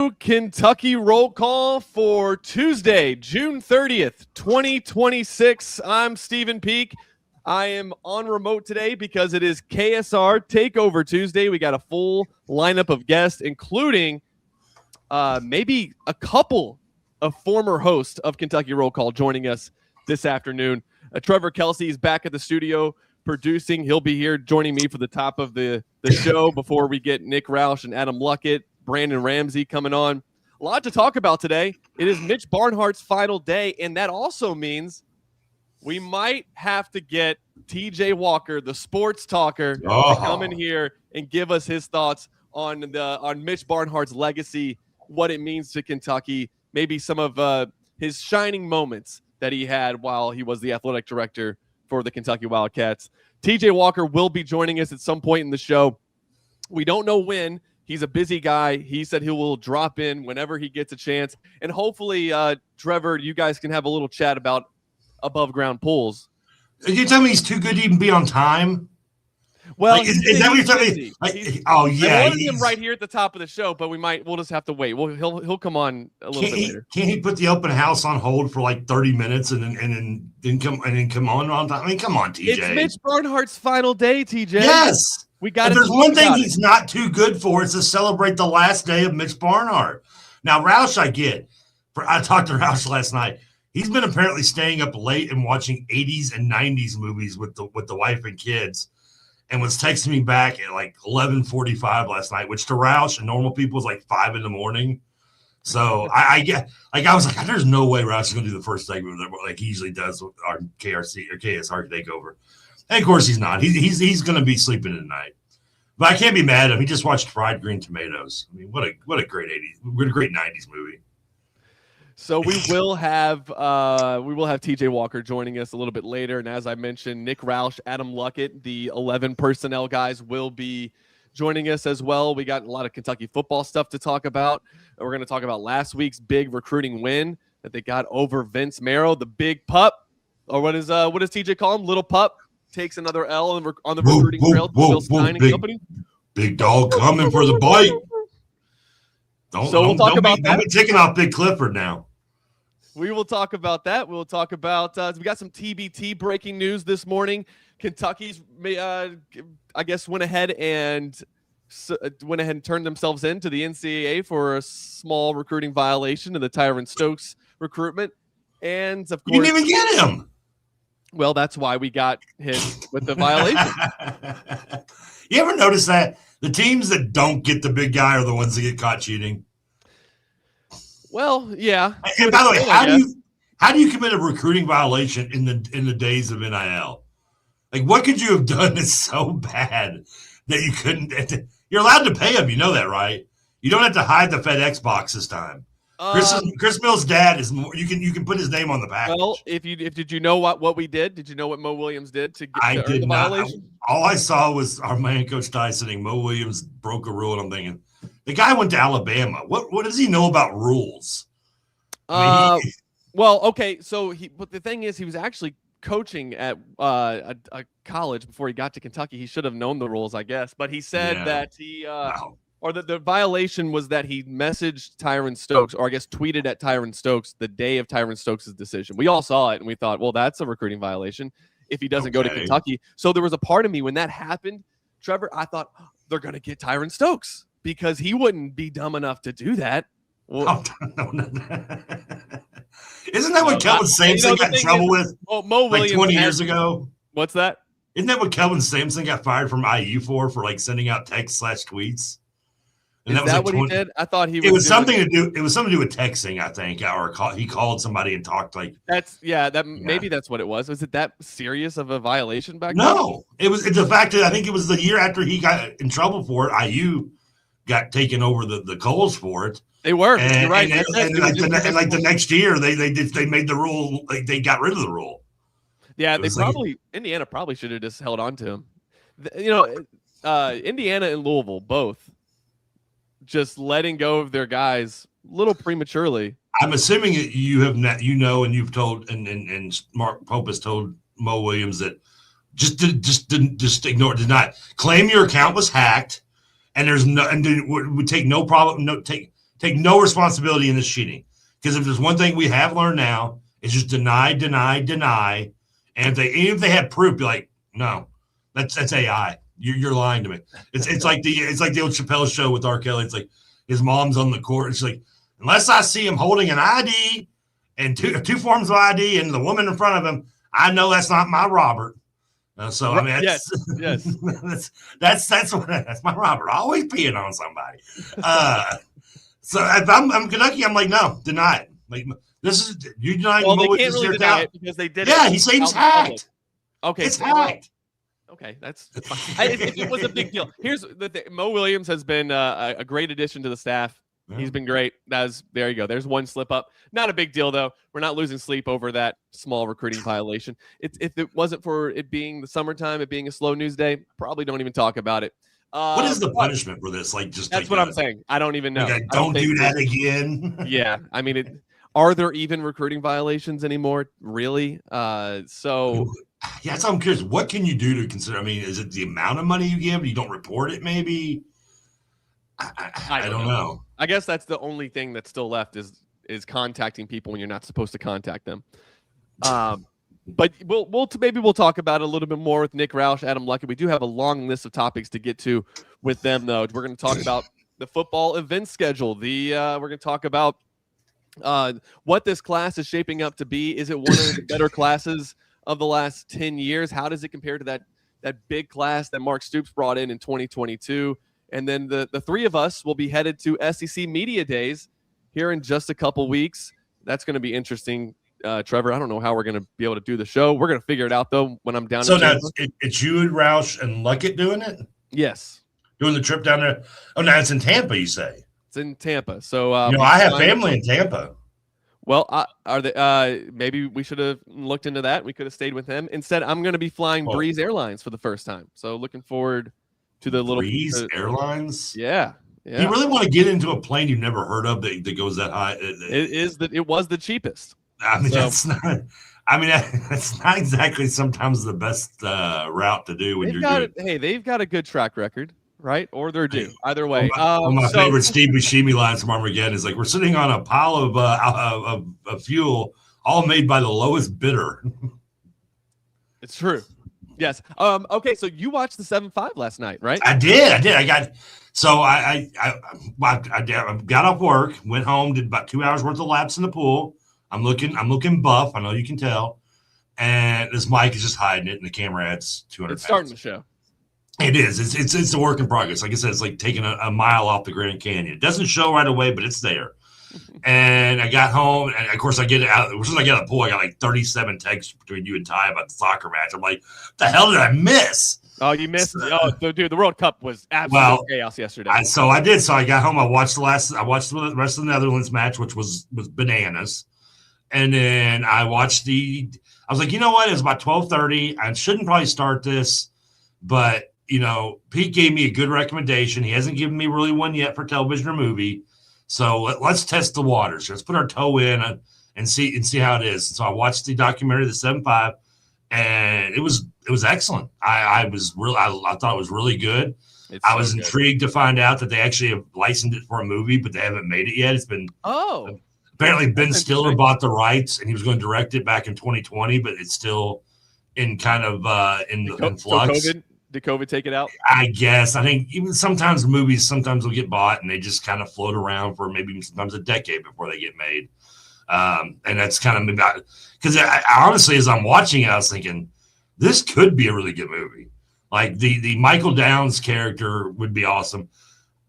Kentucky roll call for Tuesday, June 30th, 2026. I'm Stephen Peake. I am on remote today because it is KSR Takeover Tuesday. We got a full lineup of guests, including maybe a couple of former hosts of Kentucky Roll Call joining us this afternoon. Trevor Kelsey is back at the studio producing. He'll be here joining me for the top of the show before we get Nick Roush and Adam Luckett, Brandon Ramsey coming on. A lot to talk about today. It is Mitch Barnhart's final day, and that also means we might have to get TJ Walker, the sports talker, to come in here and give us his thoughts on Mitch Barnhart's legacy, what it means to Kentucky, maybe some of his shining moments that he had while he was the athletic director for the Kentucky Wildcats. TJ Walker will be joining us at some point in the show. We don't know when. He's a busy guy. He said he will drop in whenever he gets a chance. And hopefully, Trevor, you guys can have a little chat about above ground pools. Are you telling me he's too good to even be on time? Well, is that what you're telling me? Oh yeah, I wanted him right here at the top of the show, but we'll just have to wait. He'll come on a little bit later. Can't he put the open house on hold for like 30 minutes and then come on time? I mean, come on, TJ. It's Mitch Barnhart's final day, TJ. Yes. We got. If there's one thing he's not too good for, it's to celebrate the last day of Mitch Barnhart. Now, Roush, I get. I talked to Roush last night. He's been apparently staying up late and watching 80s and 90s movies with the wife and kids, and was texting me back at like 11:45 last night, which to Roush and normal people is like 5 a.m. So I get, like, I was like, there's no way Roush is going to do the first segment like he usually does with our KRC or KSR takeover. And of course he's not. He's going to be sleeping tonight. But I can't be mad at him. He just watched Fried Green Tomatoes. I mean, what a great 90s movie. So we will have TJ Walker joining us a little bit later, and as I mentioned, Nick Roush, Adam Luckett, the 11 personnel guys, will be joining us as well. We got a lot of Kentucky football stuff to talk about. We're going to talk about last week's big recruiting win that they got over Vince Marrow, the big pup, or what does TJ call him? Little pup takes another L on the recruiting trail to Will Stein and company. Big dog coming for the bite. Don't be taking off Big Clifford now. We will talk about that. We'll talk about we got some TBT breaking news this morning. Kentucky's I guess went ahead and turned themselves in to the NCAA for a small recruiting violation of the Tyron Stokes recruitment. And of course, you didn't even get him. Well, that's why we got hit with the violation. You ever notice that the teams that don't get the big guy are the ones that get caught cheating? Well, yeah. And by the way, how do you commit a recruiting violation in the days of NIL? Like, what could you have done that's so bad that you couldn't? You're allowed to pay him. You know that, right? You don't have to hide the FedEx box this time. Chris Mills' dad is more. You can put his name on the package. Well, did you know what we did? Did you know what Mo Williams did to get the violation? All I saw was our man Coach Ty saying Mo Williams broke a rule, and I'm thinking the guy went to Alabama. What does he know about rules? Well, okay. So but the thing is, he was actually coaching at a college before he got to Kentucky. He should have known the rules, I guess. But he said that he. Wow. Or the violation was that he messaged Tyron Stokes, or I guess tweeted at Tyron Stokes the day of Tyron Stokes' decision. We all saw it, and we thought, well, that's a recruiting violation if he doesn't go to Kentucky. So there was a part of me when that happened, Trevor, I thought, they're going to get Tyron Stokes because he wouldn't be dumb enough to do that. Well, isn't that what Kelvin Sampson got in trouble with Mo Williams 20 years ago? What's that? Isn't that what Kelvin Sampson got fired from IU for like sending out texts/tweets? And is that what he did? I thought he was. It was something to do with texting, I think, or he called somebody and talked like. Maybe that's what it was. Was it that serious of a violation back then? No, it's the fact that I think it was the year after he got in trouble for it. IU got taken over the coals for it. They were. And, you're right. And the next year they made the rule, like they got rid of the rule. Yeah, Indiana probably should have just held on to him. Indiana and Louisville both just letting go of their guys a little prematurely. I'm assuming that and you've told and Mark Pope has told Mo Williams that just ignore, did not claim your account was hacked, and would take no problem, take take no responsibility in this cheating. Because if there's one thing we have learned now, it's just deny. And even if they have proof, be like, no, that's AI. You're lying to me. It's like the old Chappelle show with R. Kelly. It's like his mom's on the court. It's like, unless I see him holding an ID and two forms of ID and the woman in front of him, I know that's not my Robert. So I mean, yes. that's my Robert. Always peeing on somebody. So if I'm Kentucky, I'm like, no, deny it. Like, this is you denying. Well, they can't really deny it because they did it. Yeah, he said he was hacked. Okay, it's hacked. Okay, that's fine. It was a big deal. Here's the thing. Mo Williams has been a great addition to the staff. Yeah. He's been great. There you go. There's one slip up. Not a big deal, though. We're not losing sleep over that small recruiting violation. If it wasn't for it being the summertime, it being a slow news day, probably don't even talk about it. What is the punishment for this? That's what I'm saying. I don't even know. Don't do that again. Yeah. I mean, are there even recruiting violations anymore? Really? Yeah, so I'm curious. What can you do to consider? I mean, is it the amount of money you give? You don't report it, maybe? I don't know. I guess that's the only thing that's still left is contacting people when you're not supposed to contact them. But we'll talk about it a little bit more with Nick Roush, Adam Luckett. We do have a long list of topics to get to with them, though. We're going to talk about the football event schedule. We're going to talk about what this class is shaping up to be. Is it one of the better classes of the last 10 years? How does it compare to that big class that Mark Stoops brought in 2022? And then the three of us will be headed to SEC Media Days here in just a couple weeks. That's going to be interesting, Trevor. I don't know how we're going to be able to do the show. We're going to figure it out, though, when I'm down. So now it's you and Roush and Luckett doing it? Yes. Doing the trip down there? Oh, now it's in Tampa, you say? It's in Tampa. So I have family in Tampa. Well, are they? Maybe we should have looked into that. We could have stayed with them. Instead, I'm going to be flying Breeze Airlines for the first time. So looking forward to the little Breeze Airlines. Yeah. You really want to get into a plane you've never heard of that goes that high? It was the cheapest. I mean, that's not. I mean, that's not exactly sometimes the best route to do when you're doing. Hey, they've got a good track record. Right? Or they're due. Either way. One of my favorite Steve Buscemi lines from Armageddon is like, we're sitting on a pile of fuel, all made by the lowest bidder. It's true. Yes. Okay, so you watched the 7-5 last night, right? I did. I got off work, went home, did about 2 hours worth of laps in the pool. I'm looking buff. I know you can tell. And this mic is just hiding it, and the camera adds 200 It's starting the show. It is. It's a work in progress. Like I said, it's like taking a mile off the Grand Canyon. It doesn't show right away, but it's there. And I got home, and of course I get out. As soon as I get out of the pool, I got like 37 texts between you and Ty about the soccer match. I'm like, what the hell did I miss? Oh, you missed. Dude, the World Cup was absolute chaos yesterday. I did. So I got home. I watched the rest of the Netherlands match, which was bananas. And then I watched I was like, you know what? It's about 12:30. I shouldn't probably start this, but Peake gave me a good recommendation. He hasn't given me really one yet for television or movie. So let's test the waters. Let's put our toe in and see how it is. So I watched the documentary, the 7-5, and it was excellent. I thought it was really good. I was intrigued to find out that they actually have licensed it for a movie, but they haven't made it yet. It's been apparently Ben Stiller bought the rights, and he was going to direct it back in 2020, but it's still in kind of in flux. Did COVID take it out? I guess. I think even sometimes movies will get bought and they just kind of float around for maybe sometimes a decade before they get made. And that's kind of about because I honestly, as I'm watching it, I was thinking this could be a really good movie. Like the Michael Downs character would be awesome.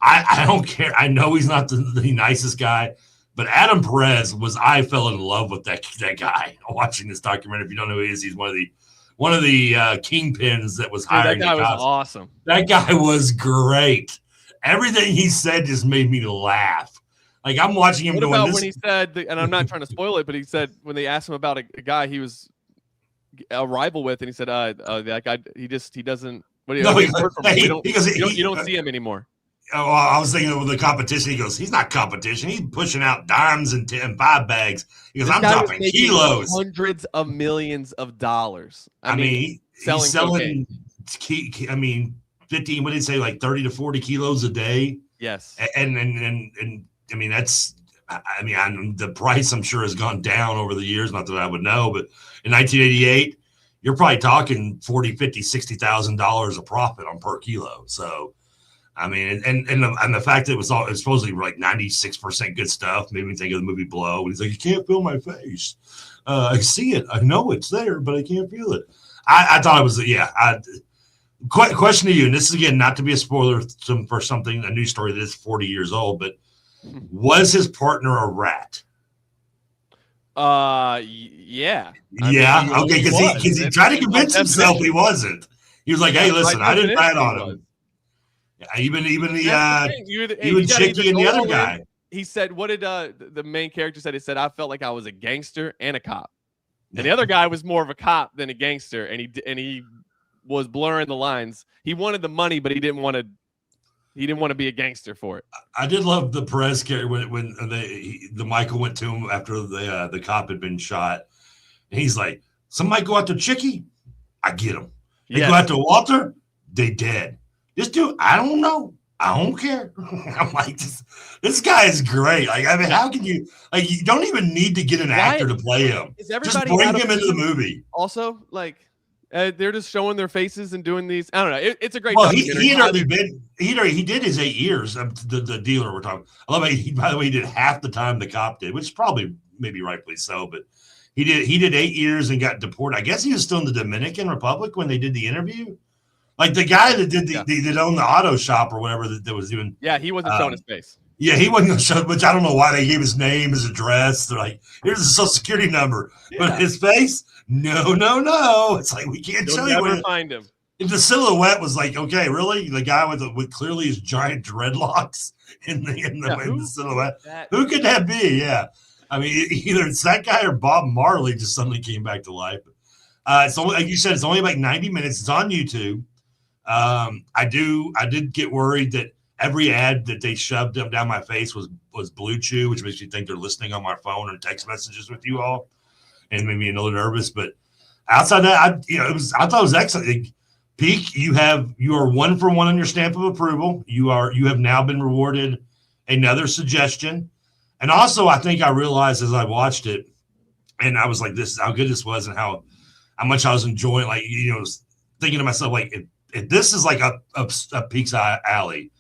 I don't care. I know he's not the nicest guy, but Adam Perez I fell in love with that guy watching this documentary. If you don't know who he is, he's one of the kingpins that was hired. That guy was awesome. That guy was great. Everything he said just made me laugh. Like I'm watching him. What about when he said, and I'm not trying to spoil it, but he said when they asked him about a guy he was a rival with, and he said, that guy, he doesn't. What do you? No, you don't see him anymore. Oh, I was thinking of the competition. He goes, he's not competition. He's pushing out dimes and 5 bags. He goes, I'm dropping kilos. Hundreds of millions of dollars. I mean he's selling 50, what did he say, like 30 to 40 kilos a day? Yes. And mean, the price I'm sure has gone down over the years. Not that I would know, but in 1988, you're probably talking $40,000, $50,000, $60,000 a profit on per kilo. So, I mean, and the fact that it was supposedly like 96% good stuff made me think of the movie Blow. And he's like, you can't feel my face. I see it. I know it's there, but I can't feel it. I thought it was, question to you, and this is, again, not to be a spoiler for something, a news story that is 40 years old, but was his partner a rat? Yeah. Okay, because he tried to convince himself he wasn't. He was like, hey, listen, I didn't rat on him. Yeah, even Chicky and the other guy. He said, what did the main character said? He said, I felt like I was a gangster and a cop. And the other guy was more of a cop than a gangster, and he was blurring the lines. He wanted the money, but he didn't want to be a gangster for it. I did love the Perez character when the Michael went to him after the cop had been shot. And he's like, somebody go after Chicky, I get him. They go after Walter, they dead. This dude, I don't know. I don't care. I'm like, this guy is great. Like, I mean, how can you, like, you don't even need to get an actor to play him. Just bring him into the movie. Also, like, they're just showing their faces and doing these. I don't know. It's a great. Well, he did his 8 years. The dealer we're talking. I love it. By the way, he did half the time the cop did, which is probably maybe rightfully so. But he did 8 years and got deported. I guess he was still in the Dominican Republic when they did the interview. Like the guy that did that owned the auto shop or whatever that was doing. Yeah, he wasn't showing his face. Yeah, he wasn't going to show, which I don't know why they gave his name, his address. They're like, here's his social security number. Yeah. But his face, no. It's like, we can't show you. You'll never find him. If the silhouette was like, okay, really? The guy with clearly his giant dreadlocks in the silhouette. Who could that be? Yeah. I mean, either it's that guy or Bob Marley just suddenly came back to life. It's only, like you said, it's only like 90 minutes. It's on YouTube. I did get worried that every ad that they shoved up down my face was Blue Chew, which makes you think they're listening on my phone or text messages with you all, and made me a little nervous. But outside that, I thought it was excellent. Peake, you are 1 for 1 on your stamp of approval. You have now been rewarded another suggestion, and also I think I realized as I watched it, and I was like, this is how good this was, and how much I was enjoying. Like, thinking to myself, like, if this is like a Peake's alley,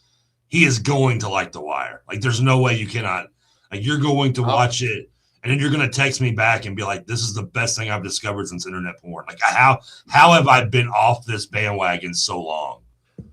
he is going to like The Wire. Like, there's no way you cannot. Like, you're going to watch it, and then you're going to text me back and be like, this is the best thing I've discovered since internet porn. Like, how have I been off this bandwagon so long?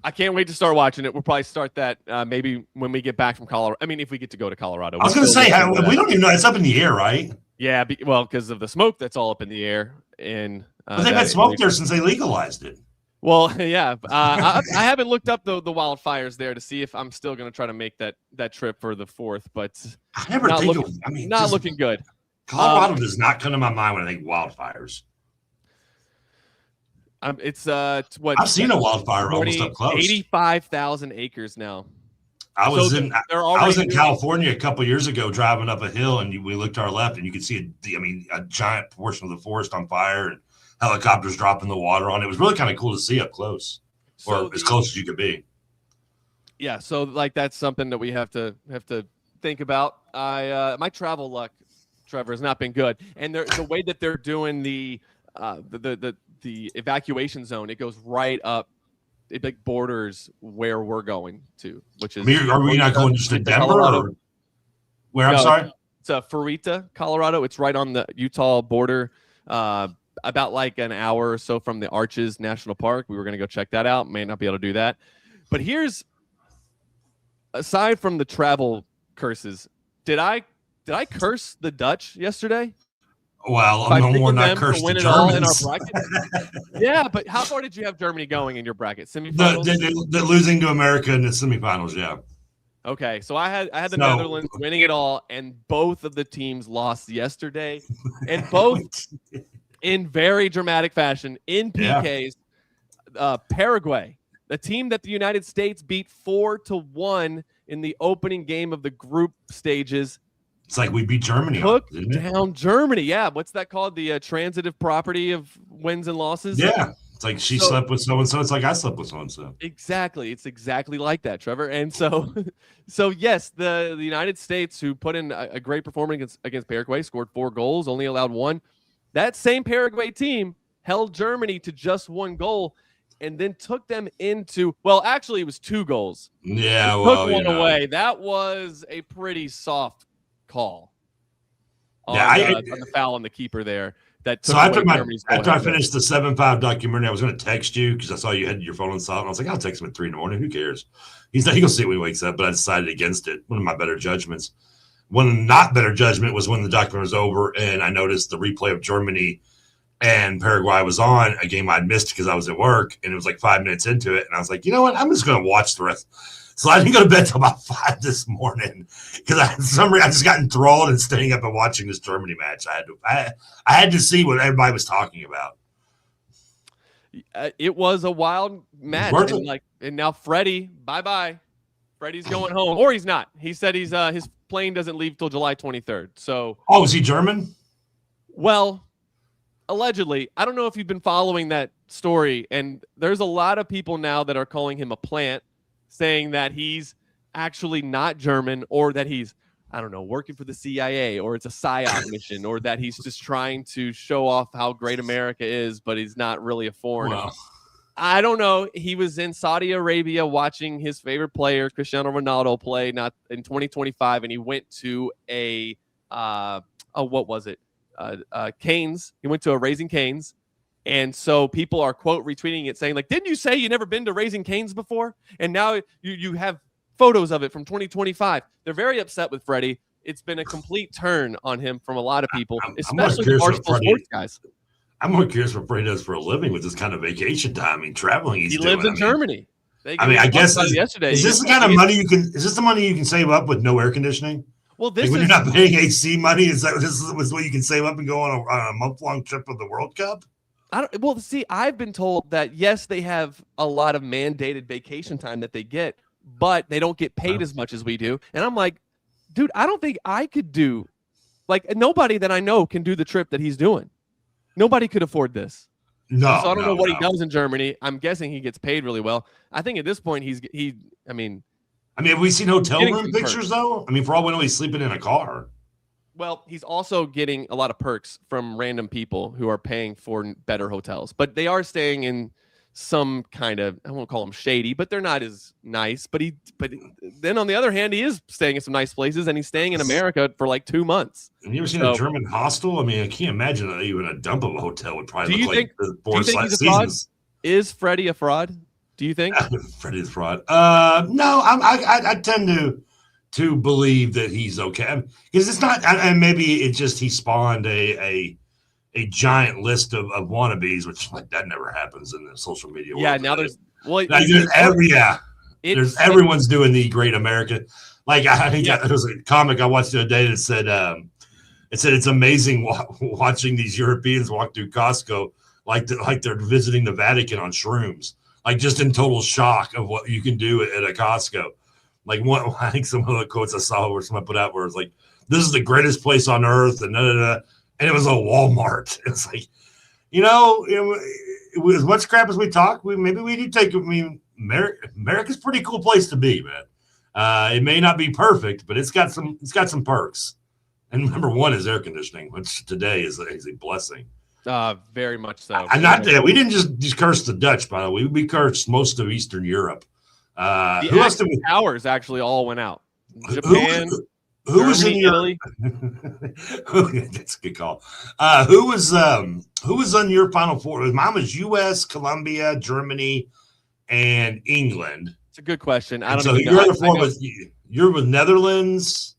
I can't wait to start watching it. We'll probably start that maybe when we get back from Colorado. I mean, if we get to go to Colorado. I was going to say, we don't even know. It's up in the air, right? Yeah, because of the smoke that's all up in the air. And but they've had smoke there since they legalized it. Well, yeah. I haven't looked up the wildfires there to see if I'm still going to try to make that trip for the 4th, but I never not looking good. Colorado does not come to my mind when I think wildfires. It's what I've seen a wildfire almost up close. 85,000 acres now. I was in California a couple years ago, driving up a hill, and we looked to our left, and you could see a giant portion of the forest on fire, and helicopters dropping the water on it. It was really kind of cool to see up close, or as close as you could be. Yeah, so like that's something that we have to think about. My travel luck, Trevor, has not been good, and the way that they're doing the evacuation zone, it goes right up. It like borders where we're going to, which is. Are we not going just to Denver? Or where? I'm sorry. It's Farita, Colorado. It's right on the Utah border. About like an hour or so from the Arches National Park. We were going to go check that out. May not be able to do that. But aside from the travel curses, did I curse the Dutch yesterday? Well, no more not curse the Germans. In our bracket? Yeah, but how far did you have Germany going in your bracket? Semifinals? They're losing to America in the semifinals, yeah. Okay, so I had the Netherlands winning it all, and both of the teams lost yesterday, and both in very dramatic fashion in PKs. Paraguay, the team that the United States beat 4-1 in the opening game of the group stages. It's like we beat Germany. Took down Germany. Yeah, what's that called? The transitive property of wins and losses. Yeah, It's like she slept with so-and-so. It's like I slept with so-and-so. Exactly. It's exactly like that, Trevor. And so, so yes, the United States, who put in a great performance against Paraguay, scored 4 goals, only allowed 1. That same Paraguay team held Germany to just 1 goal and then took them into, well, actually, it was 2 goals. Yeah, took one away. That was a pretty soft call on the foul on the keeper there. So after I finished the 7-5 documentary, I was going to text you because I saw you had your phone on silent. I was like, I'll text him at 3 a.m. Who cares? He's like, he'll see it when he wakes up. But I decided against it. One of my better judgments. One not better judgment was when the documentary was over and I noticed the replay of Germany and Paraguay was on, a game I'd missed because I was at work, and it was like 5 minutes into it. And I was like, you know what? I'm just going to watch the rest. So I didn't go to bed till about 5 this morning because I just got enthralled in staying up and watching this Germany match. I had to see what everybody was talking about. It was a wild match, and now Freddie, bye. Freddie's going home, or he's not. He said his plane doesn't leave till July 23rd. So, is he German? Well, allegedly. I don't know if you've been following that story, and there's a lot of people now that are calling him a plant, saying that he's actually not German, or that he's, I don't know, working for the CIA, or it's a PSYOP mission, or that he's just trying to show off how great America is, but he's not really a foreigner. Wow. I don't know. He was in Saudi Arabia watching his favorite player, Cristiano Ronaldo, play not in 2025, and he went to what was it? Canes. He went to a Raising Canes. And so people are, quote, retweeting it saying, like, didn't you say you never been to Raising Cane's before? And now you have photos of it from 2025. They're very upset with Freddie. It's been a complete turn on him from a lot of people, especially the Barstool Sports guys. I'm more curious what Freddie does for a living with this kind of vacation time. I mean, traveling. He lives in Germany. I guess yesterday. Is this the kind of money you can? Is this the money you can save up with no air conditioning? Well, when you're not paying AC money, is that this is what you can save up and go on a month-long trip of the World Cup? I've been told that, yes, they have a lot of mandated vacation time that they get, but they don't get paid as much as we do. And I'm like, dude, I don't think I could do, like, nobody that I know can do the trip that he's doing. Nobody could afford this. No. So I don't know what he does in Germany. I'm guessing he gets paid really well. I think at this point have we seen hotel room pictures though? I mean, for all we know, he's sleeping in a car. Well, he's also getting a lot of perks from random people who are paying for better hotels, but they are staying in some kind of, I won't call them shady, but they're not as nice. But then on the other hand, he is staying in some nice places, and he's staying in America for like 2 months. Have you ever seen a German hostel? I mean, I can't imagine that even a dump of a hotel would probably look like the four seasons. Is Freddie a fraud? Do you think Freddie's a fraud? No, I tend to believe that he's okay because it's not, and maybe it just he spawned a giant list of wannabes, which like that never happens in the social media world. Yeah, now everyone's doing the Great America. Like I think there was a comic I watched the other day that said it's amazing watching these Europeans walk through Costco like they're visiting the Vatican on shrooms, like just in total shock of what you can do at a Costco. Like I think some of the quotes I saw where someone put out where it's like, "This is the greatest place on earth," and and it was a Walmart. It's like, as much crap as we talk, maybe we do take. I mean, America's a pretty cool place to be, man. It may not be perfect, but it's got some perks. And number one is air conditioning, which today is a blessing. Very much so. And we didn't just curse the Dutch, by the way. We cursed most of Eastern Europe. Who else did towers actually all went out? Japan. Who was in Italy? That's a good call. Who was on your Final Four? Mine was U.S., Colombia, Germany, and England. It's a good question. I don't know. So your other four was you're with Netherlands.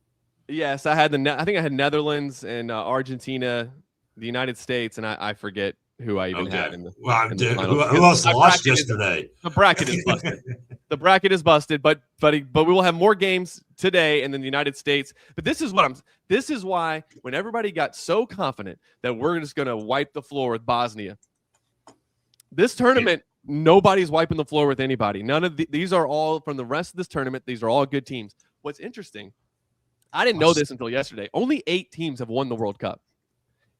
Yes, I think I had Netherlands and Argentina, the United States, and I forget who I even had in the. Who else lost yesterday? The bracket is busted. The bracket is busted, but we will have more games today, and then the United States. But this is why when everybody got so confident that we're just going to wipe the floor with Bosnia, this tournament, nobody's wiping the floor with anybody. None of these are all from the rest of this tournament. These are all good teams. What's interesting, I didn't know this until yesterday. Only 8 teams have won the World Cup,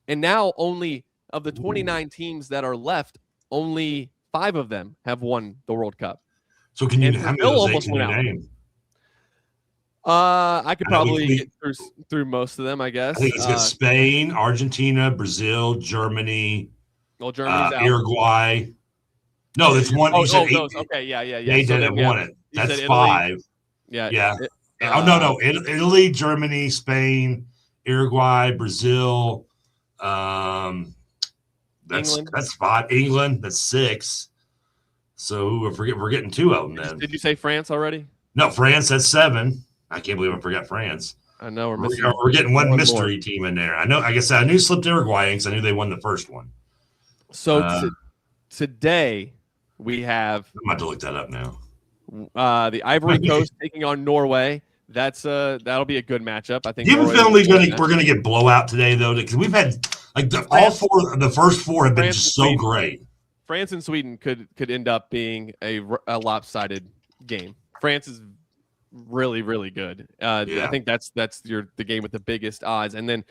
and now only of the 29 teams that are left, only 5 of them have won the World Cup. So can you? And How many Brazil of those almost can you went out. name? I could probably we get through most of them, I guess. I think it's got Spain, Argentina, Brazil, Germany, Well, Germany's out. Uruguay. No, that's one. You said 8. Those. Okay, yeah. They So didn't won it. That's Italy, 5. Yeah. No. Italy, Germany, Spain, Uruguay, Brazil. England. That's 5. England, that's 6. So we're getting 2 of them then. Did you say France already? No, France, that's 7. I can't believe I forgot France. I know we're getting one mystery team in there. I know. I guess I knew slipped Uruguay because I knew they won the first one. So today we have. I'm about to look that up now. The Ivory Coast taking on Norway. That'll be a good matchup. I think. Do you have a feeling we're going to get blowout today though? Because we've had all 4. The first 4 have been just so great. France and Sweden could end up being a lopsided game. France is really, really good. I think that's the game with the biggest odds. And then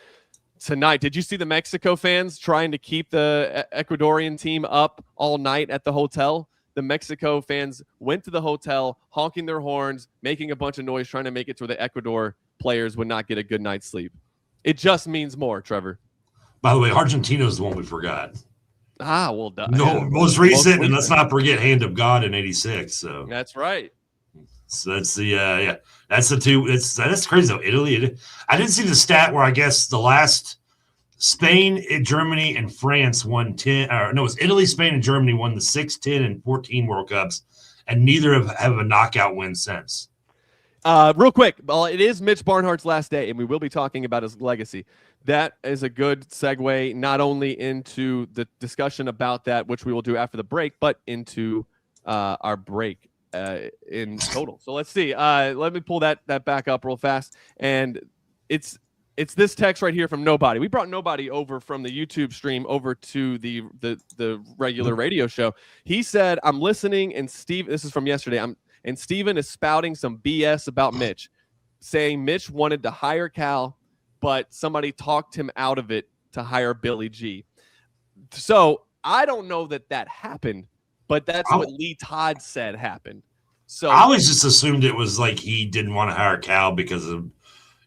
tonight, did you see the Mexico fans trying to keep the Ecuadorian team up all night at the hotel? The Mexico fans went to the hotel, honking their horns, making a bunch of noise, trying to make it to where the Ecuador players would not get a good night's sleep. It just means more, Trevor. By the way, Argentina is the one we forgot. Well done. No, most recent, and let's not forget Hand of God in '86. So that's right. So that's the that's the 2. That's crazy though. Italy. I didn't see the stat where I guess the last Spain, Germany, and France won 10. Or no, it was Italy, Spain, and Germany won the 6, 10, and 14 World Cups, and neither have a knockout win since. Real quick, well, it is Mitch Barnhart's last day, and we will be talking about his legacy. That is a good segue not only into the discussion about that, which we will do after the break, but into our break in total. So let's see. Let me pull that back up real fast. And it's this text right here from Nobody. We brought Nobody over from the YouTube stream over to the regular radio show. He said, I'm listening, and Steve, this is from yesterday, and Steven is spouting some BS about Mitch, saying Mitch wanted to hire Cal, but somebody talked him out of it to hire Billy G. So I don't know that happened, but that's what Lee Todd said happened. So I always just assumed it was like he didn't want to hire Cal because of,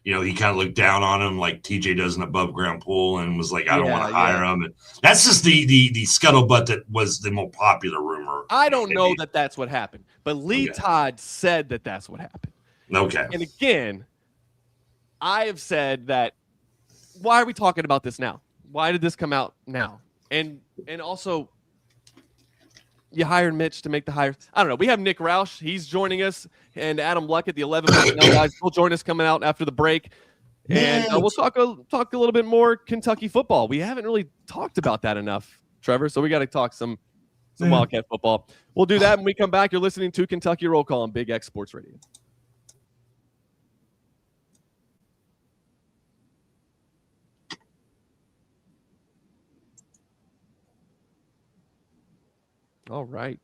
he kind of looked down on him like TJ does an above ground pool and was like, I don't want to hire him. And that's just the scuttlebutt that was the more popular rumor. I don't know that that's what happened, but Lee Todd said that that's what happened. Okay. And again, I have said that, why are we talking about this now? Why did this come out now? And also, you hired Mitch to make the hire. I don't know. We have Nick Roush. He's joining us. And Adam Luckett, the 11 personnel guys, will join us coming out after the break. And we'll talk a little bit more Kentucky football. We haven't really talked about that enough, Trevor. So we got to talk some Wildcat football. We'll do that when we come back. You're listening to Kentucky Roll Call on Big X Sports Radio. All right.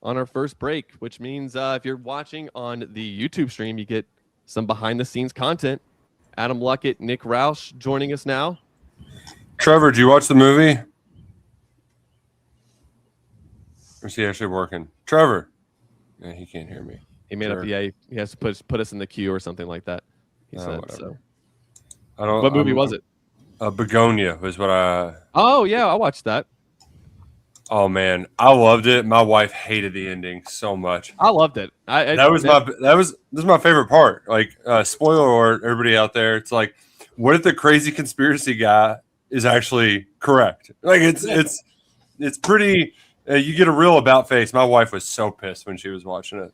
On our first break, which means if you're watching on the YouTube stream, you get some behind-the-scenes content. Adam Luckett, Nick Roush joining us now. Trevor, did you watch the movie? Or is he actually working? Trevor. Yeah, he can't hear me. He made up. Yeah, he has to put us in the queue or something like that. He said whatever. so. I don't. What movie was it? Begonia was what I. Oh yeah, I watched that. Oh man, I loved it. My wife hated the ending so much. I loved it. This is my favorite part. Like, spoiler alert, everybody out there. It's like, what if the crazy conspiracy guy is actually correct? Like, it's pretty. You get a real about face. My wife was so pissed when she was watching it.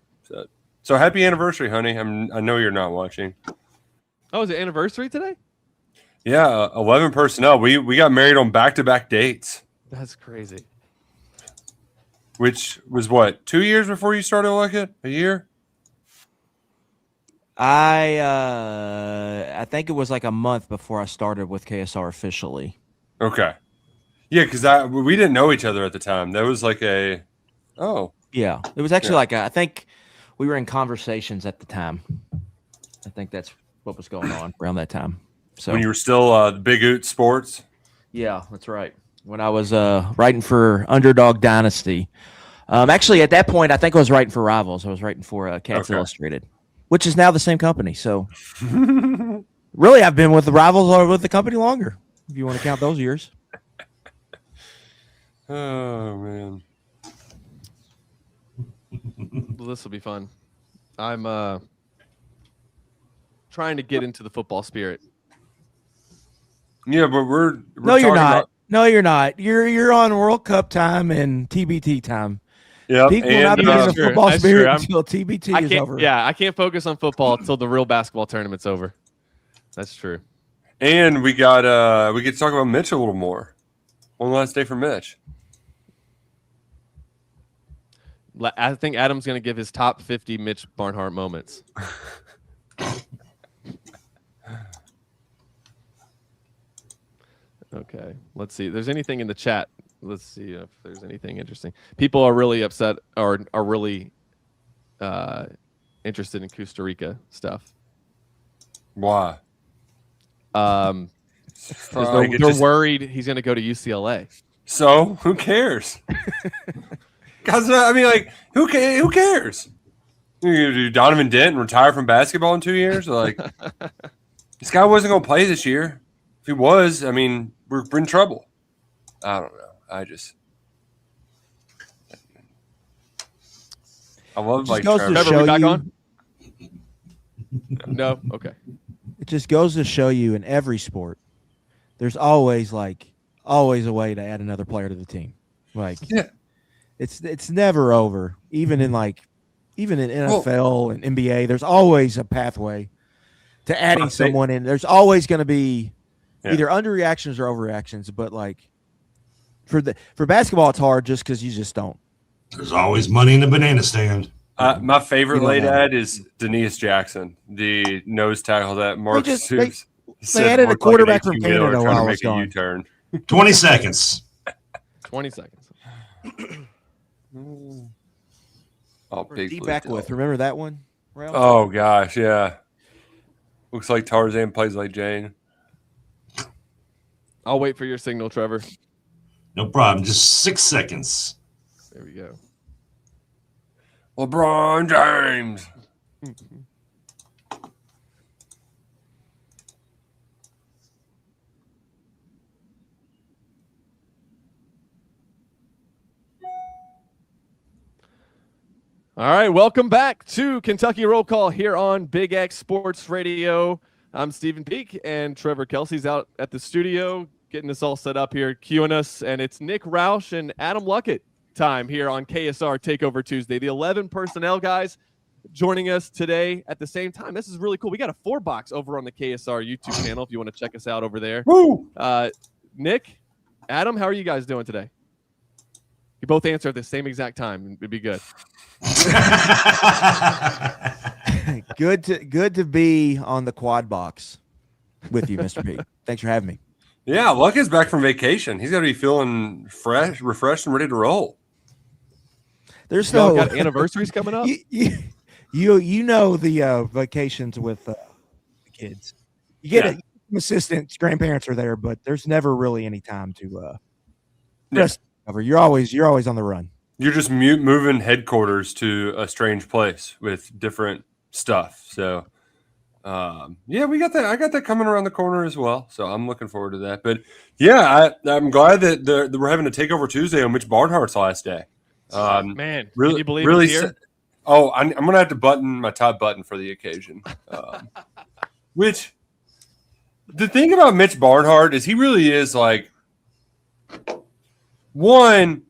So happy anniversary, honey. I know you're not watching. Oh, is it anniversary today? Yeah, 11 personnel. We got married on back-to-back dates. That's crazy. Which was what, 2 years before you started Luckett? A year? I think it was like a month before I started with KSR officially. Okay. Yeah, because we didn't know each other at the time. That was like yeah. It was actually I think we were in conversations at the time. I think that's what was going on around that time. So when you were still Big Oot Sports? Yeah, that's right. when I was writing for Underdog Dynasty. Actually, at that point, I think I was writing for Rivals. I was writing for Cats Illustrated, which is now the same company. So, really, I've been with the Rivals or with the company longer, if you want to count those years. Oh, man. Well, this will be fun. I'm trying to get into the football spirit. Yeah, but we're No, you're talking not. about- No, you're not. You're on World Cup time and TBT time. Yep, Peake will not be in That's the true. football That's spirit true. until TBT is over. Yeah, I can't focus on football until the real basketball tournament's over. That's true. and we get to talk about Mitch a little more. One last day for Mitch. I think Adam's going to give his top 50 Mitch Barnhart moments. Okay, let's see. If there's anything in the chat. Let's see if there's anything interesting. People are really upset or are really interested in Costa Rica stuff. Why? 'Cause Like, they're worried he's going to go to UCLA. So who cares? Because I mean, like, who cares? You gonna do Donovan Dent and retire from basketball in 2 years? Like, this guy wasn't going to play this year. If he was, I mean, we're in trouble. I don't know. I love like goes to Trevor. Trevor, we show back you- on? No? Okay. It just goes to show you in every sport, there's always a way to add another player to the team. Like, Yeah. it's never over. Even in NFL and NBA, there's always a pathway to adding someone in. There's always going to be either underreactions or overreactions. But like for basketball, it's hard just because you just don't. There's always money in the banana stand. My favorite You don't late know. ad is Denise Jackson, the nose tackle that Mark just- Stoops they said added a looked quarterback like from an 18 wheeler Canada trying while I to was make a gone. U-turn. 20 seconds. 20 seconds. Oh, big Deep blue back tail. with. Remember that one? Ralph? Oh gosh, yeah. Looks like Tarzan plays like Jane. I'll wait for your signal, Trevor. No problem. Just 6 seconds. There we go. LeBron James. All right, welcome back to Kentucky Roll Call here on Big X Sports Radio. I'm Stephen Peake, and Trevor Kelsey's out at the studio getting us all set up here, cueing us, and it's Nick Roush and Adam Luckett time here on KSR Takeover Tuesday. The 11 personnel guys joining us today at the same time. This is really cool. We got a 4-box over on the KSR YouTube channel if you want to check us out over there. Woo! Nick, Adam, how are you guys doing today? You both answer at the same exact time. It'd be good. Good to be on the quad box with you, Mr. P. Thanks for having me. Yeah, Luckett's back from vacation. He's got to be feeling fresh, refreshed, and ready to roll. There's Y'all no got anniversaries coming up? you know the vacations with the kids. You get an assistant, grandparents are there, but there's never really any time to rest. You're always on the run. You're just moving headquarters to a strange place with different stuff. So, yeah, we got that. I got that coming around the corner as well. So I'm looking forward to that. But yeah, I'm glad that we're having a takeover Tuesday on Mitch Barnhart's last day. Man, really, can you believe really. it's here? I'm gonna have to button my top button for the occasion. Which the thing about Mitch Barnhart is he really is like one.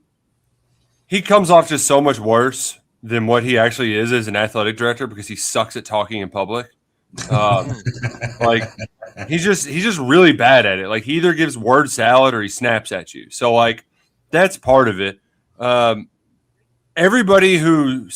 He comes off just so much worse than what he actually is as an athletic director because he sucks at talking in public. Like he's just really bad at it. Like he either gives word salad or he snaps at you. So like that's part of it. Everybody who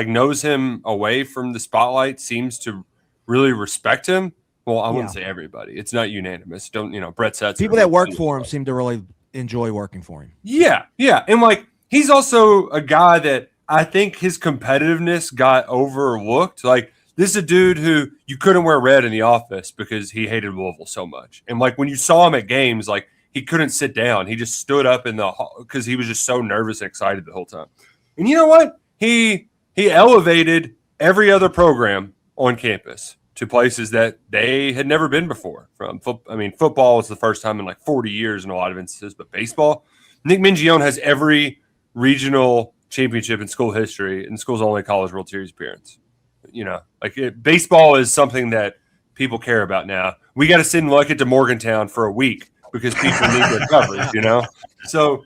knows him away from the spotlight seems to really respect him. Well, I wouldn't say everybody. It's not unanimous. Brett Setzer. People that work for him seem to really enjoy working for him. Yeah. And like he's also a guy that I think his competitiveness got overlooked. Like this is a dude who you couldn't wear red in the office because he hated Louisville so much. And like when you saw him at games, like he couldn't sit down. He just stood up in the hall because he was just so nervous and excited the whole time. And you know what? He elevated every other program on campus to places that they had never been before. Football was the first time in like 40 years in a lot of instances, but baseball, Nick Mingione has every regional championship in school history and the school's only college World Series appearance. Baseball is something that people care about now. We got to send Luckett to Morgantown for a week because people need their coverage, So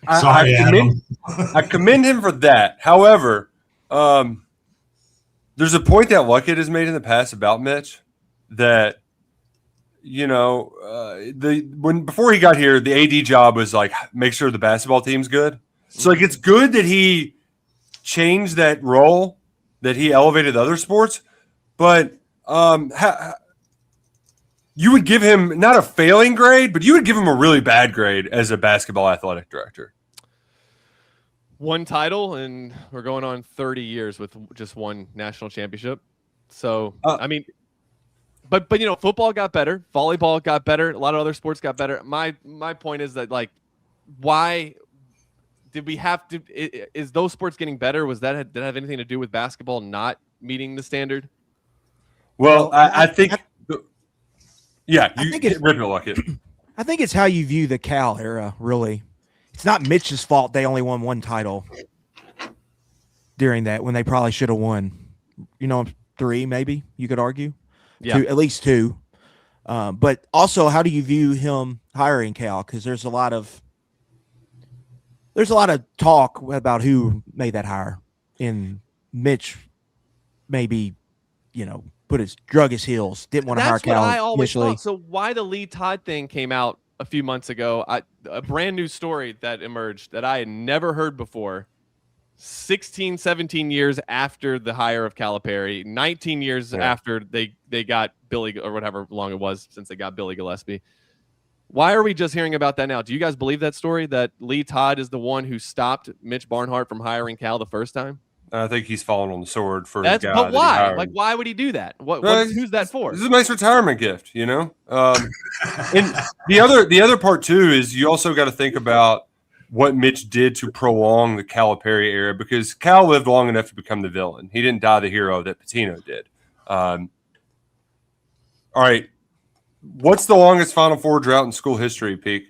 I commend him for that. However, there's a point that Luckett has made in the past about Mitch that, before he got here, the AD job was like, make sure the basketball team's good. So it's good that he changed that role, that he elevated other sports, but you would give him not a failing grade, but you would give him a really bad grade as a basketball athletic director. One title, and we're going on 30 years with just one national championship. So, but football got better, volleyball got better, a lot of other sports got better. My point is that, like, why did we have to? Is those sports getting better? Did that have anything to do with basketball not meeting the standard? Well, I think. Yeah, I think it's how you view the Cal era, really. It's not Mitch's fault they only won one title during that when they probably should have won, 3 maybe, you could argue. Yeah. At least 2. But also, how do you view him hiring Cal? Because there's a lot of talk about who made that hire. And Mitch maybe, drug his heels, didn't want to hire Cal I always initially. thought. So why the Lee Todd thing came out a few months ago, a brand new story that emerged that I had never heard before, 16, 17 years after the hire of Calipari, 19 years after they got Billy, or whatever long it was since they got Billy Gillespie. Why are we just hearing about that now? Do you guys believe that story, that Lee Todd is the one who stopped Mitch Barnhart from hiring Cal the first time? I think he's fallen on the sword for his guy. But why? Like, why would he do that? Who's that for? This is a nice retirement gift, And the other part too is you also got to think about what Mitch did to prolong the Calipari era, because Cal lived long enough to become the villain. He didn't die the hero that Pitino did. All right, what's the longest Final Four drought in school history, Peake?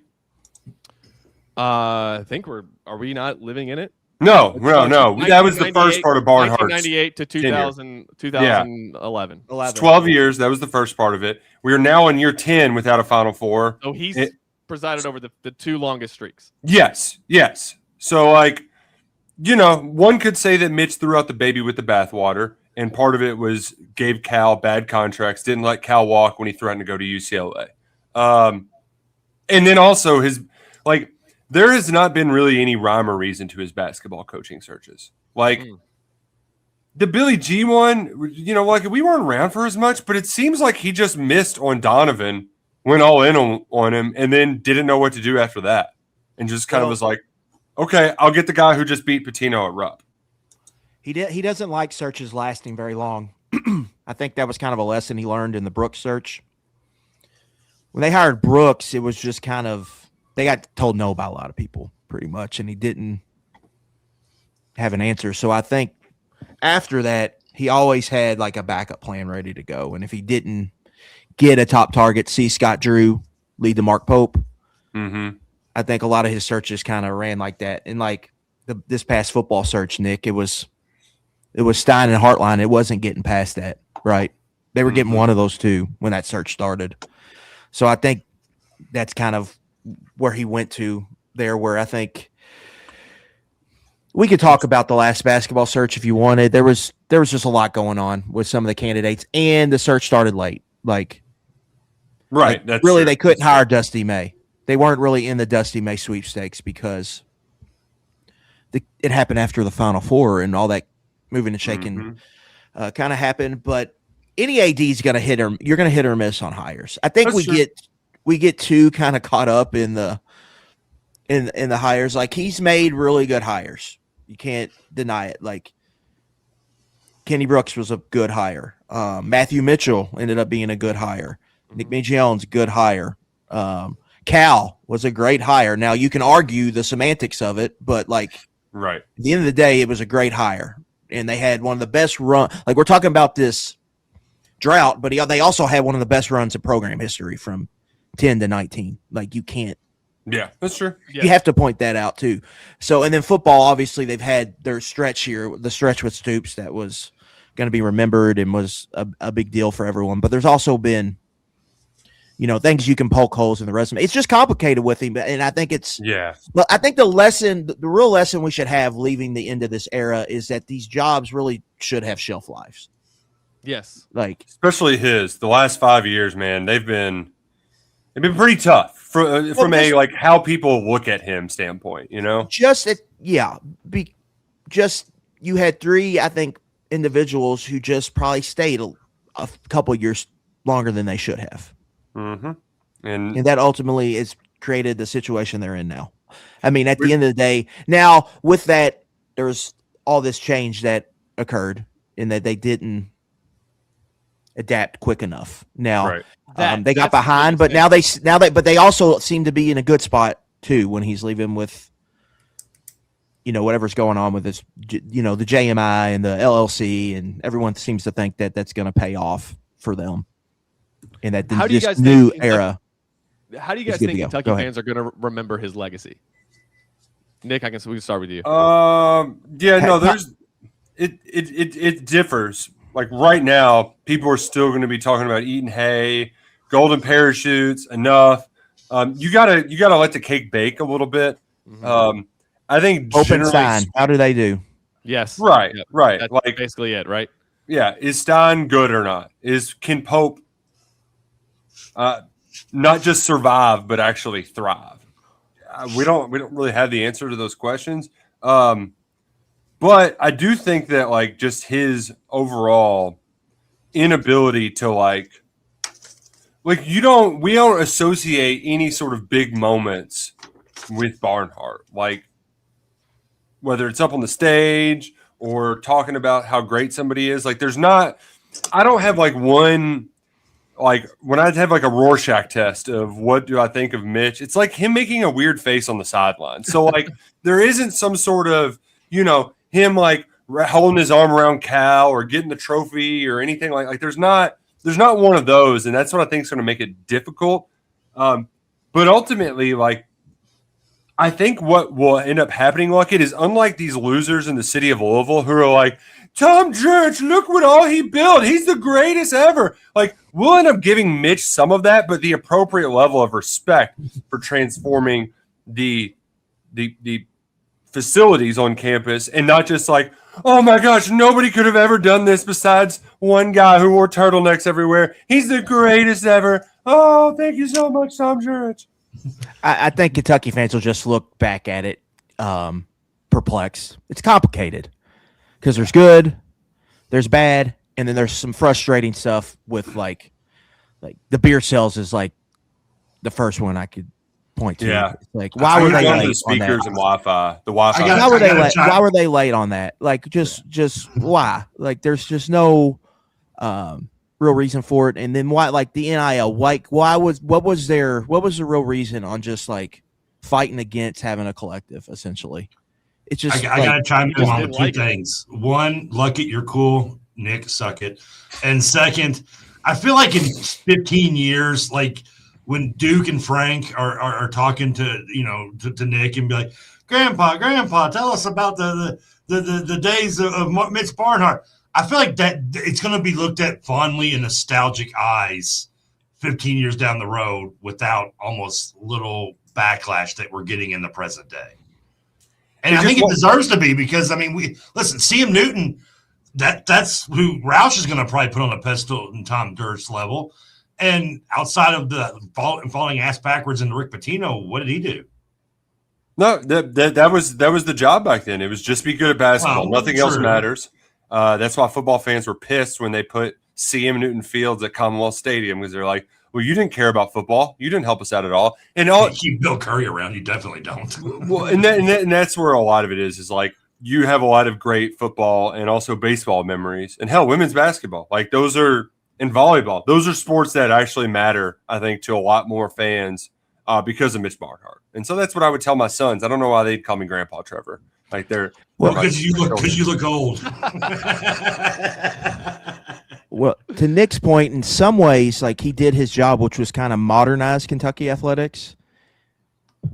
I think are we not living in it? No. That was the first part of Barnhart's 1998 to 2011. 12 years. That was the first part of it. We are now in year 10 without a Final Four. So he's presided over the 2 longest streaks. Yes. So, one could say that Mitch threw out the baby with the bathwater, and part of it was gave Cal bad contracts, didn't let Cal walk when he threatened to go to UCLA. And then also there has not been really any rhyme or reason to his basketball coaching searches. The Billy G one, we weren't around for as much, but it seems like he just missed on Donovan, went all in on him, and then didn't know what to do after that. And just kind of was like, okay, I'll get the guy who just beat Pitino at Rupp. He doesn't like searches lasting very long. I think that was kind of a lesson he learned in the Brooks search. When they hired Brooks, it was just kind of, they got told no by a lot of people pretty much, and he didn't have an answer. So I think after that, he always had like a backup plan ready to go. And if he didn't get a top target, see Scott Drew lead to Mark Pope. Mm-hmm. I think a lot of his searches kind of ran like that. And like this past football search, Nick, it was Stein and Hartline. It wasn't getting past that, right? They were getting one of those 2 when that search started. So I think that's kind of where he went to there, where I think we could talk about the last basketball search if you wanted. There was just a lot going on with some of the candidates, and the search started late. That's really true. They couldn't hire Dusty May. They weren't really in the Dusty May sweepstakes because it happened after the Final Four and all that moving and shaking kind of happened. But any AD is going to hit or you're going to hit or miss on hires. I think we get too kind of caught up in the hires. Like, he's made really good hires. You can't deny it. Like, Kenny Brooks was a good hire. Matthew Mitchell ended up being a good hire. Nick Mingione's a good hire. Cal was a great hire. Now you can argue the semantics of it, but like Right. at the end of the day, it was a great hire, and they had one of the best run. Like we're talking about this drought, but they also had one of the best runs in program history from 10 to 19. Like you can't. Yeah, that's true. Yeah. You have to point that out too. So, and then football, obviously, they've had their stretch here, the stretch with Stoops that was going to be remembered and was a big deal for everyone. But there's also been, things you can poke holes in the resume. It's just complicated with him, and I think it's Well, I think the real lesson we should have leaving the end of this era is that these jobs really should have shelf lives. Yes, like especially the last 5 years, man. They've been pretty tough from a how people look at him standpoint. Just you had three, I think, individuals who just probably stayed a couple of years longer than they should have. Mm-hmm. And that ultimately has created the situation they're in now. I mean, at the end of the day, now with that, there's all this change that occurred in that they didn't adapt quick enough. Now they got behind, but now they also seem to be in a good spot too when he's leaving with, whatever's going on with this, the JMI and the LLC, and everyone seems to think that that's going to pay off for them. And that this new era. How do you guys think Kentucky fans are going to remember his legacy? Nick, we can start with you. It differs. Like right now, people are still going to be talking about eating hay, golden parachutes, enough. You gotta let the cake bake a little bit. Mm-hmm. I think open sign. How do they do? Yes. Right. Yep. Right. That's like basically it, right? Yeah. Is Stein good or not? Can Pope not just survive but actually thrive? We don't really have the answer to those questions. But I do think that just his overall inability to we don't associate any sort of big moments with Barnhart, whether it's up on the stage or talking about how great somebody is. There's not. I don't have one. When I have a Rorschach test of what do I think of Mitch, it's like him making a weird face on the sideline. So there isn't some sort of him holding his arm around Cal or getting the trophy or anything like there's not one of those, and that's what I think is going to make it difficult. But ultimately, I think what will end up happening, Luckett, is unlike these losers in the city of Louisville who are like, Tom Judge, look what all he built. He's the greatest ever. We'll end up giving Mitch some of that, but the appropriate level of respect for transforming the facilities on campus, and not just oh my gosh, nobody could have ever done this besides one guy who wore turtlenecks everywhere. He's the greatest ever. Oh, thank you so much, Tom Judge. I think Kentucky fans will just look back at it perplexed. It's complicated because there's good, there's bad, and then there's some frustrating stuff with like the beer sales is the first one I could point to. Yeah. It's why were they late the speakers and Wi-Fi? The Wi-Fi. Why were they late on that? Just why? There's just no real reason for it. And then why? The NIL. what was the real reason on just fighting against having a collective? Essentially, it's just. I gotta chime in on two things. One, Luckett, you're cool. Nick, suck it. And second, I feel like in 15 years, when Duke and Frank are talking to Nick and be like, Grandpa, tell us about the days of Mitch Barnhart. I feel like that it's going to be looked at fondly in nostalgic eyes 15 years down the road without almost little backlash that we're getting in the present day. And I think it deserves to be because, CM Newton, that's who Roush is going to probably put on a pedestal in Tom Durst's level. And outside of the falling ass backwards into Rick Pitino, what did he do? No, that was the job back then. It was just be good at basketball. Nothing else matters. That's why football fans were pissed when they put CM Newton Fields at Commonwealth Stadium because they're like, well, you didn't care about football. You didn't help us out at all. And keep Bill Curry around. You definitely don't. Well, and that's where a lot of it is you have a lot of great football and also baseball memories. And hell, women's basketball. And volleyball. Those are sports that actually matter, I think, to a lot more fans because of Mitch Barnhart. And so that's what I would tell my sons. I don't know why they'd call me Grandpa Trevor. Like they're because you look old. Well, to Nick's point, in some ways, like he did his job, which was kind of modernize Kentucky athletics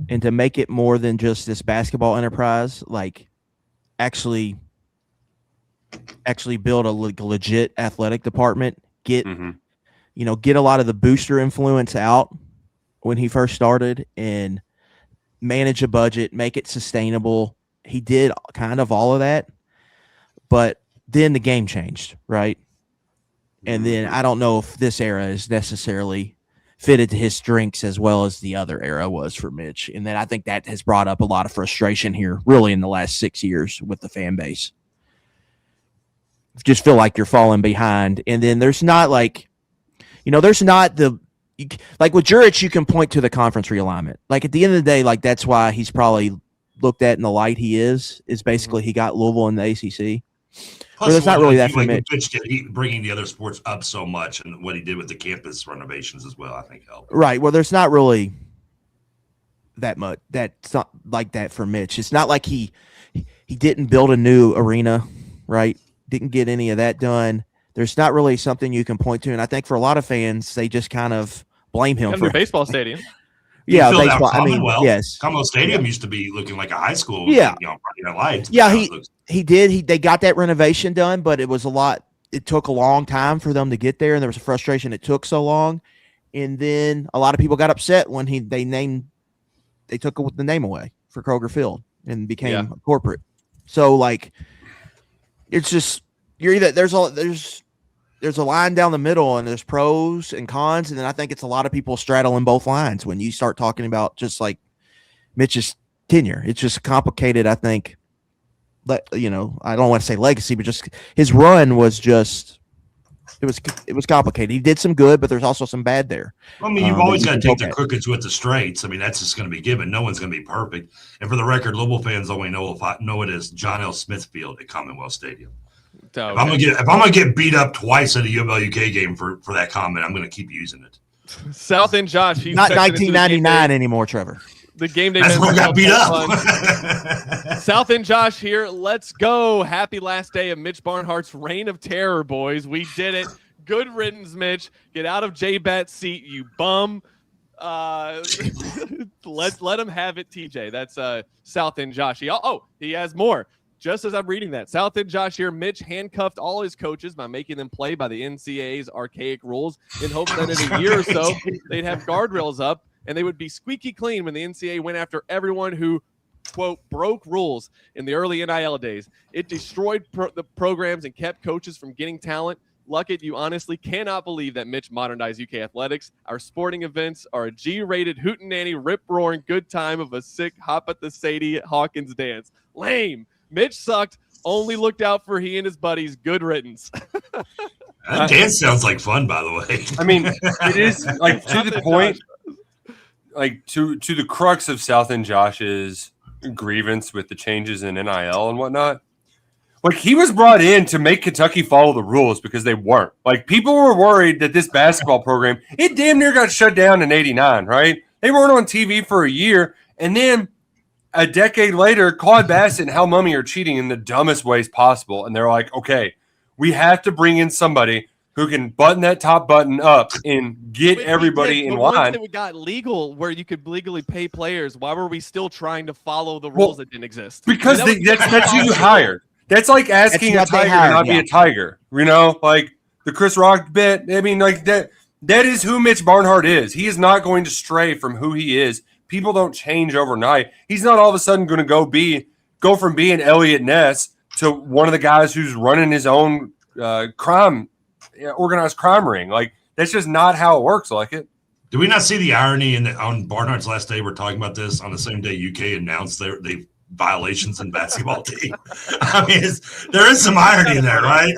and to make it more than just this basketball enterprise, like actually build a legit athletic department, get a lot of the booster influence out when he first started and manage a budget, make it sustainable. He did kind of all of that, but then the game changed, right? And then I don't know if this era is necessarily fitted to his strengths as well as the other era was for Mitch. And then I think that has brought up a lot of frustration here, really, in the last 6 years with the fan base. Just feel like you're falling behind. And then there's not like, there's not the, like with Jurich, you can point to the conference realignment. Like at the end of the day, like that's why he's probably looked at in the light he is basically he got Louisville in the ACC. Plus, that's not really that for Mitch. Bringing the other sports up so much, and what he did with the campus renovations as well, I think helped. Right. Well, there's not really that much. That's not like that for Mitch. It's not like he didn't build a new arena, right? Didn't get any of that done. There's not really something you can point to, and I think for a lot of fans, they just kind of blame him for the baseball stadium. Yeah, baseball. I mean, yes. Commonwealth Stadium used to be looking like a high school. Yeah, Friday Night. Yeah, he did. They got that renovation done, but it was a lot. It took a long time for them to get there, and there was a frustration it took so long. And then a lot of people got upset when they took the name away for Kroger Field and became corporate. So like, it's just you're either there's a line down the middle, and there's pros and cons, and then I think it's a lot of people straddling both lines when you start talking about just like Mitch's tenure. It's just complicated, I think. I don't want to say legacy, but just his run was just it was complicated. He did some good, but there's also some bad there. I mean, you've always got to take the crookeds with the straights. I mean, that's just going to be given. No one's going to be perfect. And for the record, Louisville fans only know it as John L. Smith Field at Commonwealth Stadium. Okay. If I'm gonna get beat up twice at a U of L UK game for that comment, I'm gonna keep using it. South End Josh, he's not 1999 anymore, Trevor. The game day. That's where I got beat up. South End Josh here. Let's go. Happy last day of Mitch Barnhart's reign of terror, boys. We did it. Good riddance, Mitch. Get out of J-Bat's seat, you bum. Let him have it, TJ. That's South End Josh. He has more. Just as I'm reading that, South End Josh here, Mitch handcuffed all his coaches by making them play by the NCAA's archaic rules in hopes that in a year or so they'd have guardrails up and they would be squeaky clean when the NCAA went after everyone who, quote, broke rules in the early NIL days. It destroyed the programs and kept coaches from getting talent. Luckett, you honestly cannot believe that Mitch modernized UK athletics. Our sporting events are a G-rated hootenanny, rip-roaring good time of a sick hop at the Sadie Hawkins dance. Lame. Mitch sucked. Only looked out for he and his buddies. Good riddance. That dance sounds like fun, by the way. I mean, it is like to the point, like to the crux of South End Josh's grievance with the changes in NIL and whatnot. Like he was brought in to make Kentucky follow the rules because they weren't. Like people were worried that this basketball program, it damn near got shut down in '89, right? They weren't on TV for a year, and then a decade later, Claude Bassett and Hal Mummy are cheating in the dumbest ways possible. And they're like, okay, we have to bring in somebody who can button that top button up and get everybody in line. Once it got legal where you could legally pay players, why were we still trying to follow the rules that didn't exist? Because that's who you hired. That's like asking a tiger to not be a tiger. Like the Chris Rock bit. I mean, like that is who Mitch Barnhart is. He is not going to stray from who he is. People don't change overnight. He's not all of a sudden going to go from being Elliot Ness to one of the guys who's running his own organized crime ring. Like that's just not how it works. Like it. Do we not see the irony on Barnhart's last day? We're talking about this on the same day UK announced their violations in basketball team. I mean, there is some irony in there, right?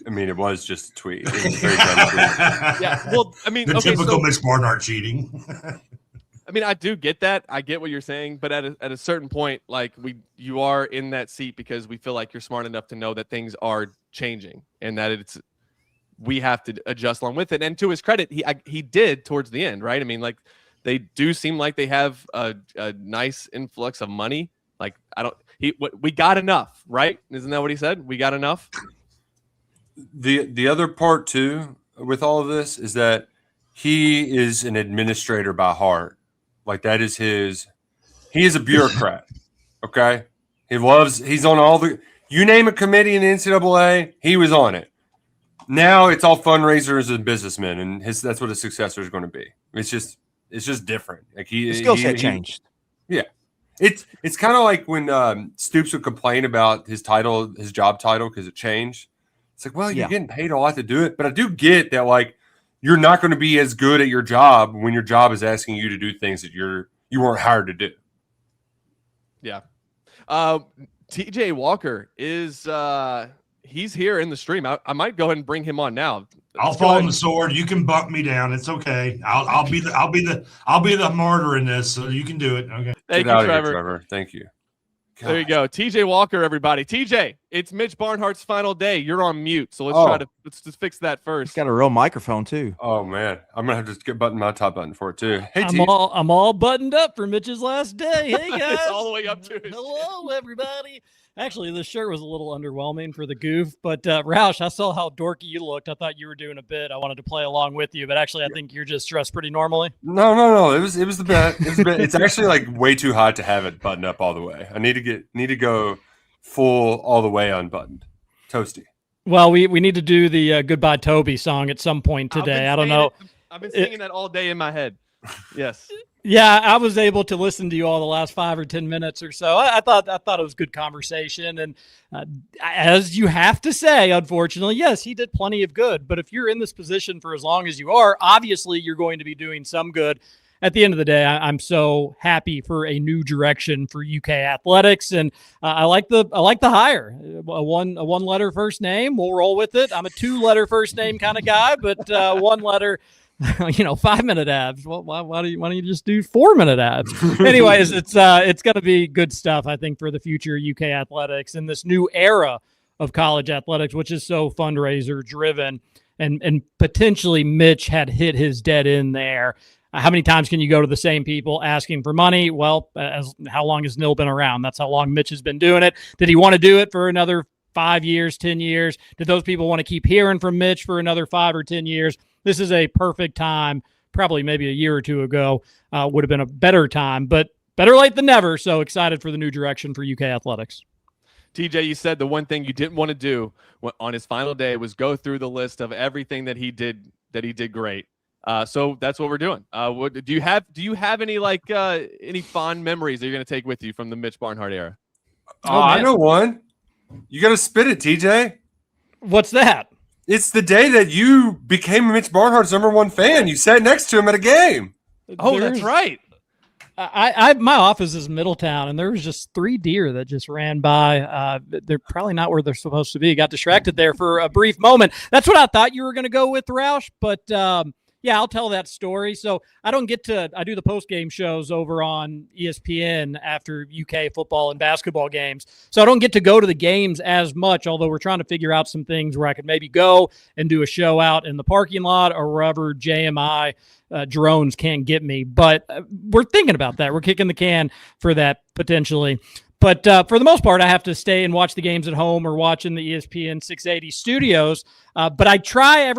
I mean, it was just a tweet. It was a very dumb tweet. Yeah, well, I mean, the typical Mitch Barnhart cheating. I mean, I do get that. I get what you're saying, but at a certain point, like you are in that seat because we feel like you're smart enough to know that things are changing and that we have to adjust along with it. And to his credit, he did towards the end, right? I mean, like they do seem like they have a nice influx of money. Like we got enough, right? Isn't that what he said? We got enough. The other part too with all of this is that he is an administrator by heart. Like that is he is a bureaucrat. Okay. He's on you name a committee in the NCAA, he was on it. Now it's all fundraisers and businessmen, and that's what his successor is going to be. It's just different. Like the skill set changed. Yeah. It's kind of like when Stoops would complain about his job title because it changed. It's like, well, you're getting paid a lot to do it, but I do get that like you're not going to be as good at your job when your job is asking you to do things that you weren't hired to do. Yeah. TJ Walker is he's here in the stream. I might go ahead and bring him on now. I'll fall on the sword. You can buck me down. It's okay. I'll be the martyr in this, so you can do it. Okay. Thank you, Trevor. Trevor. Thank you. God. There you go. TJ Walker, everybody. TJ, it's Mitch Barnhart's final day. You're on mute, so let's just fix that first. He's got a real microphone too. Oh man, I'm gonna have to get my top button for it too. Hey, I'm all buttoned up for Mitch's last day. Hey guys, it's all the way up to it. Hello, everybody. Actually, this shirt was a little underwhelming for the goof, but Roush, I saw how dorky you looked. I thought you were doing a bit. I wanted to play along with you, but actually, I think you're just dressed pretty normally. No. It was the best. It's actually like way too hot to have it buttoned up all the way. I need to go full all the way unbuttoned, toasty. Well, we need to do the Goodbye Toby song at some point today. I don't know. I've been singing that all day in my head. Yes. Yeah, I was able to listen to you all the last 5 or 10 minutes or so. I thought it was good conversation, and as you have to say, unfortunately, yes, he did plenty of good. But if you're in this position for as long as you are, obviously you're going to be doing some good. At the end of the day, I'm so happy for a new direction for UK athletics, and I like the hire. A one letter first name, we'll roll with it. I'm a 2-letter first name kind of guy, but 1 letter. 5-minute abs. Well, why don't you just do 4-minute abs? Anyways, it's going to be good stuff, I think, for the future UK athletics and this new era of college athletics, which is so fundraiser driven, and potentially Mitch had hit his dead end there. How many times can you go to the same people asking for money? Well, how long has Nil been around? That's how long Mitch has been doing it. Did he want to do it for another 5 years, 10 years? Did those people want to keep hearing from Mitch for another 5 or 10 years? This is a perfect time. Probably maybe a year or two ago would have been a better time, but better late than never. So excited for the new direction for UK athletics. TJ, you said the one thing you didn't want to do on his final day was go through the list of everything that he did great. So that's what we're doing. Do you have any any fond memories that you're going to take with you from the Mitch Barnhart era? I know one. You got to spit it, TJ. What's that? It's the day that you became Mitch Barnhart's #1 fan. You sat next to him at a game. Oh, that's right. My office is Middletown, and there was just 3 deer that just ran by. They're probably not where they're supposed to be. Got distracted there for a brief moment. That's what I thought you were going to go with, Roush, but yeah, I'll tell that story. So I do the post-game shows over on ESPN after UK football and basketball games. So I don't get to go to the games as much, although we're trying to figure out some things where I could maybe go and do a show out in the parking lot or wherever JMI drones can't get me. But we're thinking about that. We're kicking the can for that potentially. But for the most part, I have to stay and watch the games at home or watch in the ESPN 680 studios. But I try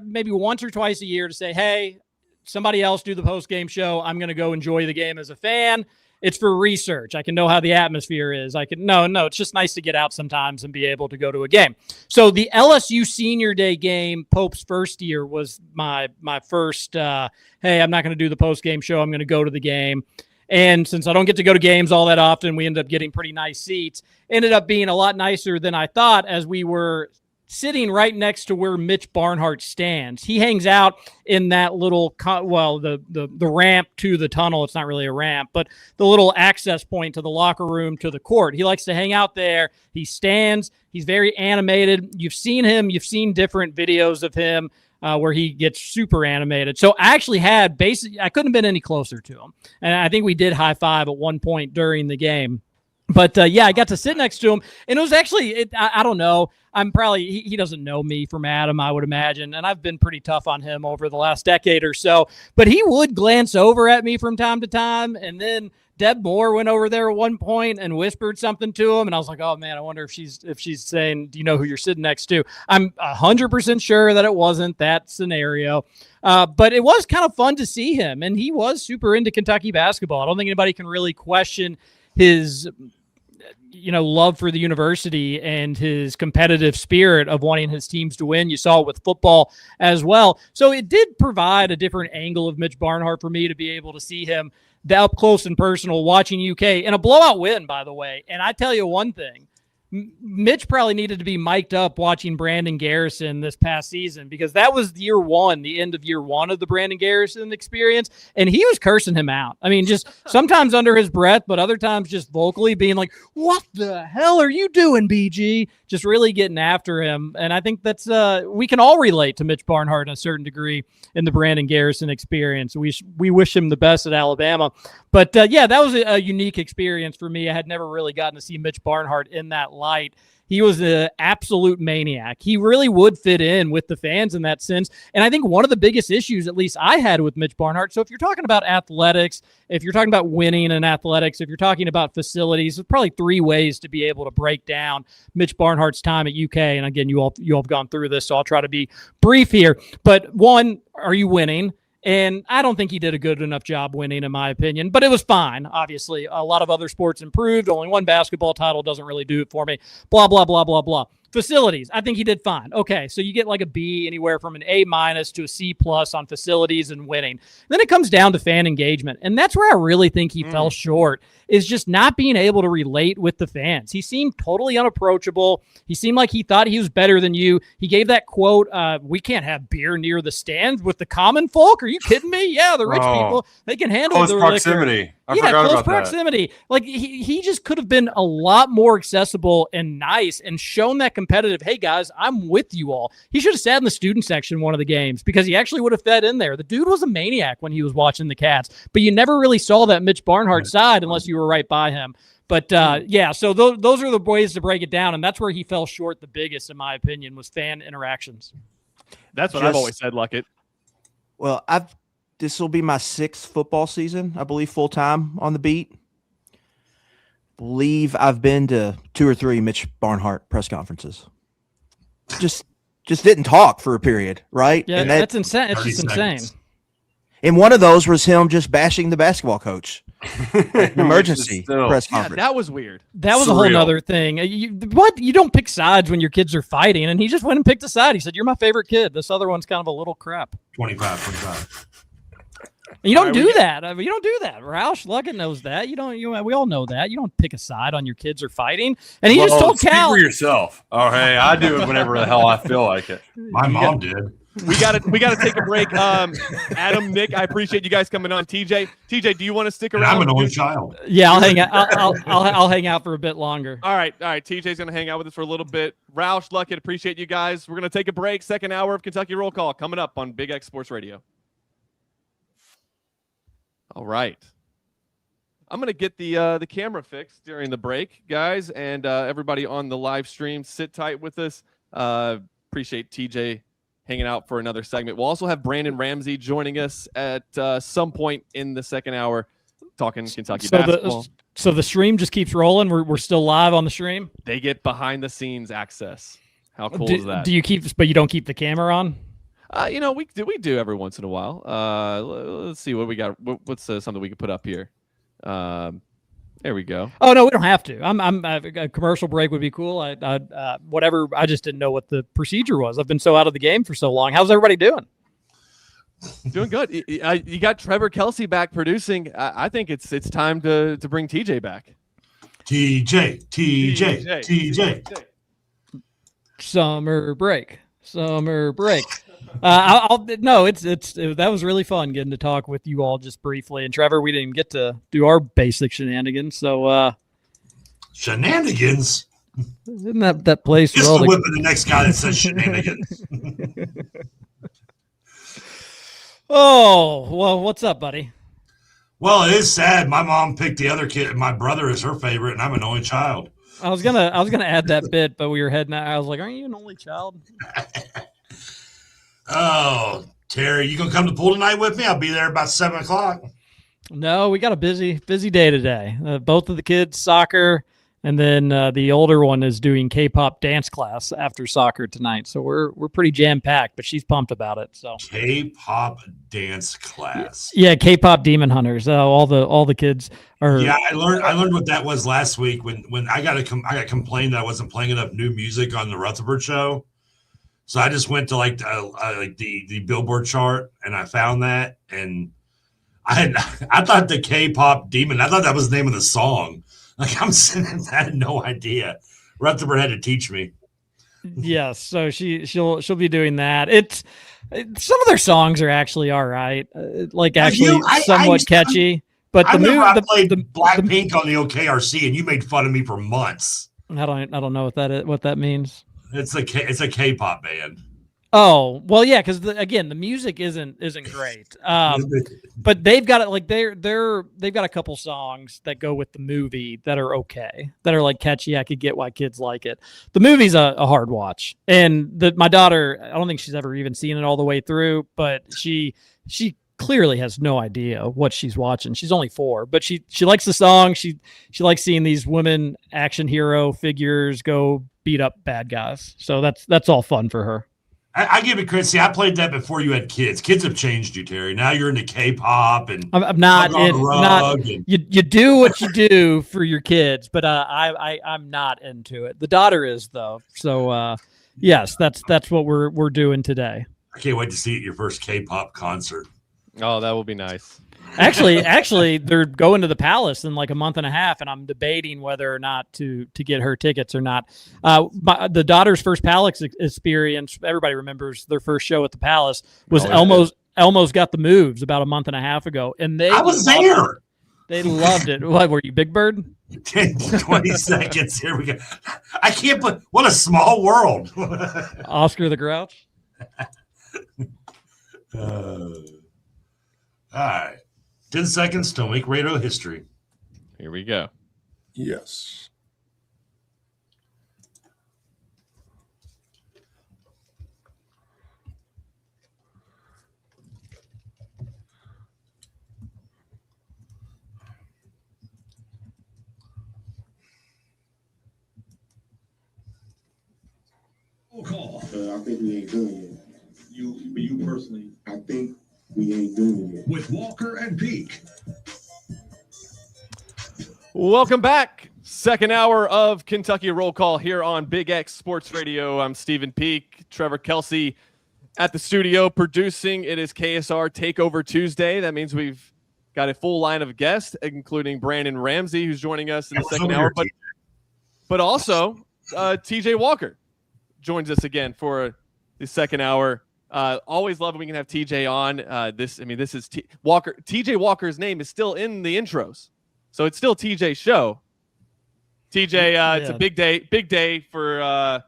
maybe once or twice a year to say, hey, somebody else do the post-game show. I'm going to go enjoy the game as a fan. It's for research. I can know how the atmosphere is. No, it's just nice to get out sometimes and be able to go to a game. So the LSU Senior Day game, Pope's first year, was my first, hey, I'm not going to do the post-game show. I'm going to go to the game. And since I don't get to go to games all that often, we ended up getting pretty nice seats. Ended up being a lot nicer than I thought, as we were sitting right next to where Mitch Barnhart stands. He hangs out in that little, the ramp to the tunnel. It's not really a ramp, but the little access point to the locker room, to the court. He likes to hang out there. He stands. He's very animated. You've seen him. You've seen different videos of him where he gets super animated. So I actually I couldn't have been any closer to him. And I think we did high five at one point during the game. But yeah, I got to sit next to him, and it was actually, I don't know. He doesn't know me from Adam, I would imagine, and I've been pretty tough on him over the last decade or so. But he would glance over at me from time to time, and then Deb Moore went over there at one point and whispered something to him, and I was like, "Oh man, I wonder if she's saying, do you know who you're sitting next to?" I'm 100% sure that it wasn't that scenario, but it was kind of fun to see him, and he was super into Kentucky basketball. I don't think anybody can really question his love for the university and his competitive spirit of wanting his teams to win. You saw it with football as well. So it did provide a different angle of Mitch Barnhart for me to be able to see him up close and personal watching UK in a blowout win, by the way. And I tell you one thing, Mitch probably needed to be mic'd up watching Brandon Garrison this past season, because that was year one, the end of year one of the Brandon Garrison experience. And he was cursing him out. I mean, just sometimes under his breath, but other times just vocally being like, "What the hell are you doing, BG?" Just really getting after him. And I think that's, we can all relate to Mitch Barnhart in a certain degree in the Brandon Garrison experience. We wish him the best at Alabama. But yeah, that was a unique experience for me. I had never really gotten to see Mitch Barnhart in that light. He was an absolute maniac. He really would fit in with the fans in that sense. And I think one of the biggest issues, at least I had with Mitch Barnhart, so if you're talking about athletics, if you're talking about winning in athletics, if you're talking about facilities, there's probably three ways to be able to break down Mitch Barnhart's time at UK. And again, you all have gone through this, so I'll try to be brief here. But one, are you winning? And I don't think he did a good enough job winning, in my opinion, but it was fine. Obviously, a lot of other sports improved. Only one basketball title doesn't really do it for me. Blah, blah, blah, blah, blah. Facilities, I think he did fine. Okay, so you get like a B, anywhere from an A- to a C+ on facilities and winning. Then it comes down to fan engagement, and that's where I really think he fell short, is just not being able to relate with the fans. He seemed totally unapproachable. He seemed like he thought he was better than you. He gave that quote, "We can't have beer near the stands with the common folk. Are you kidding me? Yeah, the rich people, they can handle close their proximity. liquor." I forgot close about proximity. That. Like he just could have been a lot more accessible and nice and shown that competitive, "Hey guys, I'm with you all." He should have sat in the student section one of the games, because he actually would have fed in there. The dude was a maniac when he was watching the Cats, but you never really saw that Mitch Barnhart side unless you were right by him. But yeah, so those are the ways to break it down, and that's where he fell short the biggest, in my opinion, was fan interactions. That's what I've always said, Luckett. Well, this will be my 6th football season, I believe, full time on the beat. Believe I've been to 2 or 3 Mitch Barnhart press conferences. Just didn't talk for a period, right? Yeah, and that's insane. It's just insane. And one of those was him just bashing the basketball coach. An emergency press Yeah, conference. that was weird. That was a whole nother thing. You don't pick sides when your kids are fighting, and he just went and picked a side. He said, "You're my favorite kid. This other one's kind of a little crap." 25. And you don't do that. I mean, you don't do that. Roush Luckett knows that. We all know that. You don't pick a side on your kids are fighting. And he just told Cal. Speak for yourself. Oh, hey, I do it whenever the hell I feel like it. My mom did. We got to take a break. Adam, Nick, I appreciate you guys coming on. TJ, do you want to stick around? And I'm an only child. Yeah, I'll hang out. I'll hang out for a bit longer. All right. TJ's gonna hang out with us for a little bit. Roush, Luckett, appreciate you guys. We're gonna take a break. Second hour of Kentucky Roll Call coming up on Big X Sports Radio. All right. I'm going to get the camera fixed during the break, guys, and everybody on the live stream, sit tight with us. Appreciate TJ hanging out for another segment. We'll also have Brandon Ramsey joining us at some point in the second hour talking Kentucky basketball. So the stream just keeps rolling. We're still live on the stream. They get behind-the-scenes access. How cool is that? But you don't keep the camera on? We do every once in a while. Let's see what we got. What's something we could put up here? There we go. Oh no, we don't have to. A commercial break would be cool. Whatever. I just didn't know what the procedure was. I've been so out of the game for so long. How's everybody doing? Doing good. You got Trevor Kelsey back producing. I think it's time to bring TJ back. TJ. Summer break. That was really fun getting to talk with you all just briefly. And Trevor, we didn't even get to do our basic shenanigans. So shenanigans. Isn't that place? Just the whip of the next guy that says shenanigans. Oh well, what's up, buddy? Well, it is sad. My mom picked the other kid. My brother is her favorite, and I'm an only child. I was gonna add that bit, but we were heading out. I was like, "Aren't you an only child?" Oh, Terry, you gonna come to the pool tonight with me? I'll be there about 7:00. No, we got a busy day today. Both of the kids soccer, and then the older one is doing K-pop dance class after soccer tonight. So we're pretty jam packed, but she's pumped about it. So K-pop dance class. Yeah, K-pop Demon Hunters. All the kids are. Yeah, I learned what that was last week when I got complained that I wasn't playing enough new music on the Rutherford show. So I just went to like the Billboard chart and I found that, and I thought the K-pop Demon. I thought that was the name of the song. Like I had no idea. Rutherford had to teach me. Yes, so she'll be doing that. It's some of their songs are actually all right, somewhat catchy. But I played Blackpink on the OKRC, and you made fun of me for months. I don't know what that means. It's a K-pop band. Oh well, yeah, because again, the music isn't great. But they've got it like they've got a couple songs that go with the movie that are okay, that are like catchy. I could get why kids like it. The movie's a hard watch, and my daughter, I don't think she's ever even seen it all the way through, but she clearly has no idea what she's watching. She's only 4, but she likes the song. She likes seeing these women action hero figures go beat up bad guys. So that's all fun for her. I give it credit. See, I played that before you had kids. Kids have changed you, Terry. Now you're into K-pop, and I'm not. You do what you do for your kids, but I'm not into it. The daughter is though. So yes, that's what we're doing today. I can't wait to see your first K-pop concert. Oh, that will be nice. Actually, they're going to the Palace in like a month and a half, and I'm debating whether or not to get her tickets or not. The daughter's first Palace experience, everybody remembers their first show at the Palace, was Elmo's Got the Moves about a month and a half ago, and I was there. They loved it. What were you, Big Bird? 10 to 20 seconds. Here we go. I can't put. What a small world. Oscar the Grouch. All right. 10 seconds to make radio history. Here we go. Yes. Call. I think we ain't doing it. You personally. I think we ain't doing it. With Walker and Peake. Welcome back. Second hour of Kentucky Roll Call here on Big X Sports Radio. I'm Stephen Peake. Trevor Kelsey at the studio producing. It is KSR Takeover Tuesday. That means we've got a full line of guests, including Brandon Ramsey, who's joining us in the second hour. But also TJ Walker joins us again for the second hour. Always love when we can have TJ on. This is Walker. TJ Walker's name is still in the intros, so it's still TJ's show. TJ, it's a big day for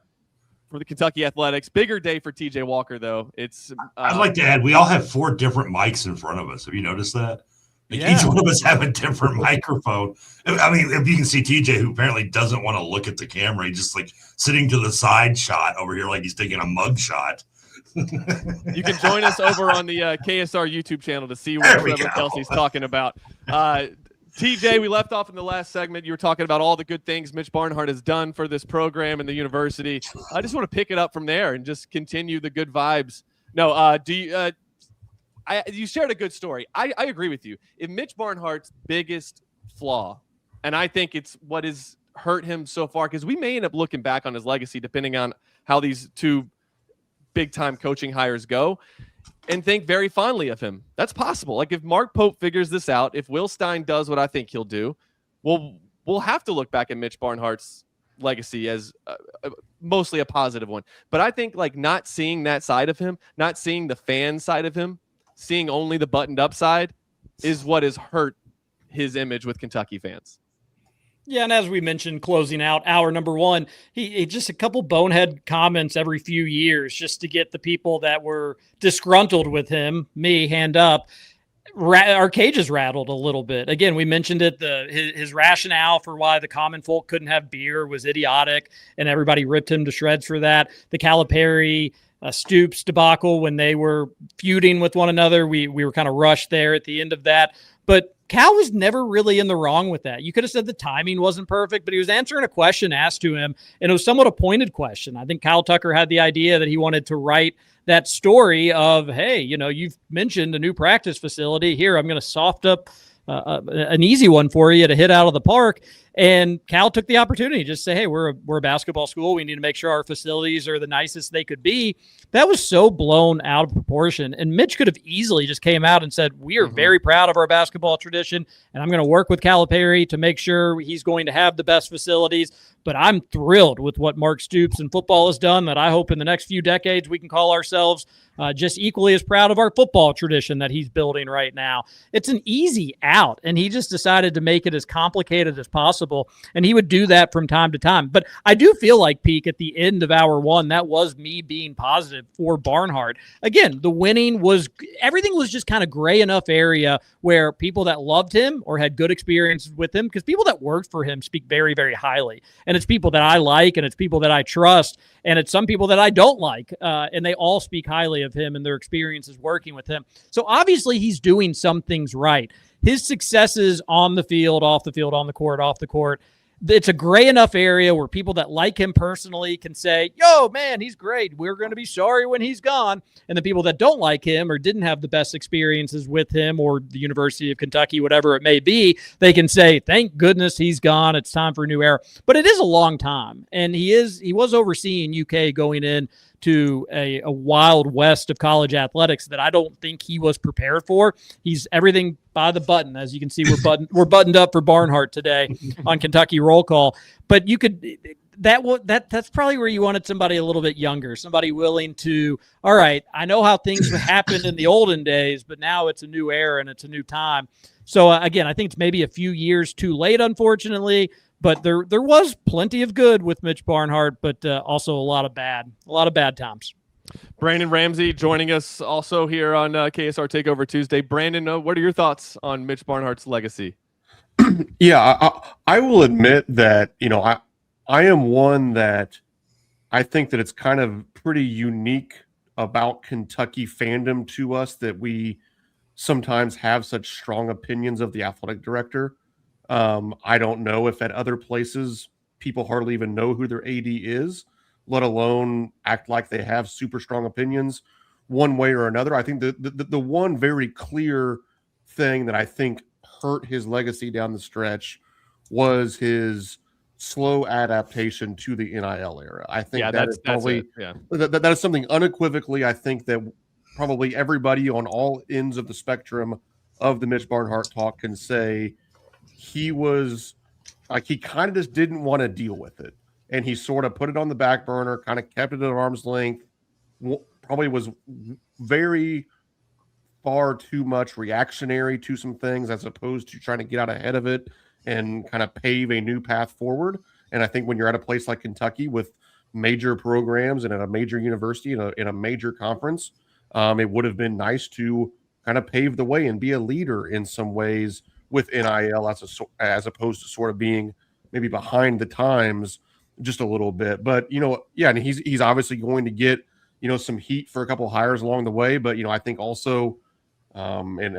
the Kentucky Athletics. Bigger day for TJ Walker, though. It's. I'd like to add, we all have 4 different mics in front of us. Have you noticed that? Each one of us have a different microphone. I mean, if you can see TJ, who apparently doesn't want to look at the camera, he's just like sitting to the side shot over here, like he's taking a mug shot. You can join us over on the KSR YouTube channel to see what Trevor Kelsey's talking about. TJ, we left off in the last segment. You were talking about all the good things Mitch Barnhart has done for this program and the university. I just want to pick it up from there and just continue the good vibes. No, you shared a good story. I agree with you. If Mitch Barnhart's biggest flaw, and I think it's what has hurt him so far, because we may end up looking back on his legacy depending on how these 2 big-time coaching hires go, and think very fondly of him. That's possible. Like if Mark Pope figures this out, if Will Stein does what I think he'll do, we'll have to look back at Mitch Barnhart's legacy as mostly a positive one. But I think like not seeing that side of him, not seeing the fan side of him, seeing only the buttoned up side is what has hurt his image with Kentucky fans. Yeah, and as we mentioned, closing out hour number 1, he just a couple bonehead comments every few years just to get the people that were disgruntled with him, me, hand up. our cages rattled a little bit. Again, we mentioned it. His rationale for why the common folk couldn't have beer was idiotic, and everybody ripped him to shreds for that. The Calipari Stoops debacle, when they were feuding with one another, we were kind of rushed there at the end of that. But Cal was never really in the wrong with that. You could have said the timing wasn't perfect, but he was answering a question asked to him, and it was somewhat a pointed question. I think Kyle Tucker had the idea that he wanted to write that story of, hey, you've mentioned a new practice facility here. I'm going to soft up an easy one for you to hit out of the park. And Cal took the opportunity to just say, hey, we're a basketball school. We need to make sure our facilities are the nicest they could be. That was so blown out of proportion. And Mitch could have easily just came out and said, we are very proud of our basketball tradition, and I'm going to work with Calipari to make sure he's going to have the best facilities. But I'm thrilled with what Mark Stoops and football has done, that I hope in the next few decades we can call ourselves just equally as proud of our football tradition that he's building right now. It's an easy out, and he just decided to make it as complicated as possible, and he would do that from time to time. But I do feel like, Peake, at the end of hour one, that was me being positive for Barnhart. Again, the winning was – everything was just kind of gray enough area where people that loved him or had good experiences with him, because people that worked for him speak very, very highly. And it's people that I like, and it's people that I trust, and it's some people that I don't like, and they all speak highly of him and their experiences working with him. So obviously he's doing some things right. His successes on the field, off the field, on the court, off the court, it's a gray enough area where people that like him personally can say, yo, man, he's great. We're going to be sorry when he's gone. And the people that don't like him or didn't have the best experiences with him or the University of Kentucky, whatever it may be, they can say, thank goodness he's gone. It's time for a new era. But it is a long time. And he was overseeing UK going in to a wild west of college athletics that I don't think he was prepared for. He's everything by the button. As you can see, we're buttoned up for Barnhart today on Kentucky Roll Call. But you could that's probably where you wanted somebody a little bit younger, somebody willing to, all right, I know how things happened in the olden days, but now it's a new era and it's a new time. So again, I think it's maybe a few years too late, unfortunately. But there was plenty of good with Mitch Barnhart, but also a lot of bad times. Brandon Ramsey joining us also here on KSR Takeover Tuesday. Brandon, what are your thoughts on Mitch Barnhart's legacy? Yeah, I will admit that, I am one that I think that it's kind of pretty unique about Kentucky fandom to us that we sometimes have such strong opinions of the athletic director. I don't know if at other places people hardly even know who their AD is, let alone act like they have super strong opinions one way or another. I think the one very clear thing that I think hurt his legacy down the stretch was his slow adaptation to the NIL era. I think that is something unequivocally, I think that probably everybody on all ends of the spectrum of the Mitch Barnhart talk can say he was like, he kind of just didn't want to deal with it. And he sort of put it on the back burner, kind of kept it at arm's length, probably was very far too much reactionary to some things as opposed to trying to get out ahead of it and kind of pave a new path forward. And I think when you're at a place like Kentucky with major programs and at a major university in a major conference, it would have been nice to kind of pave the way and be a leader in some ways with NIL as opposed to sort of being maybe behind the times just a little bit. But, and he's obviously going to get, some heat for a couple of hires along the way. But, I think also, and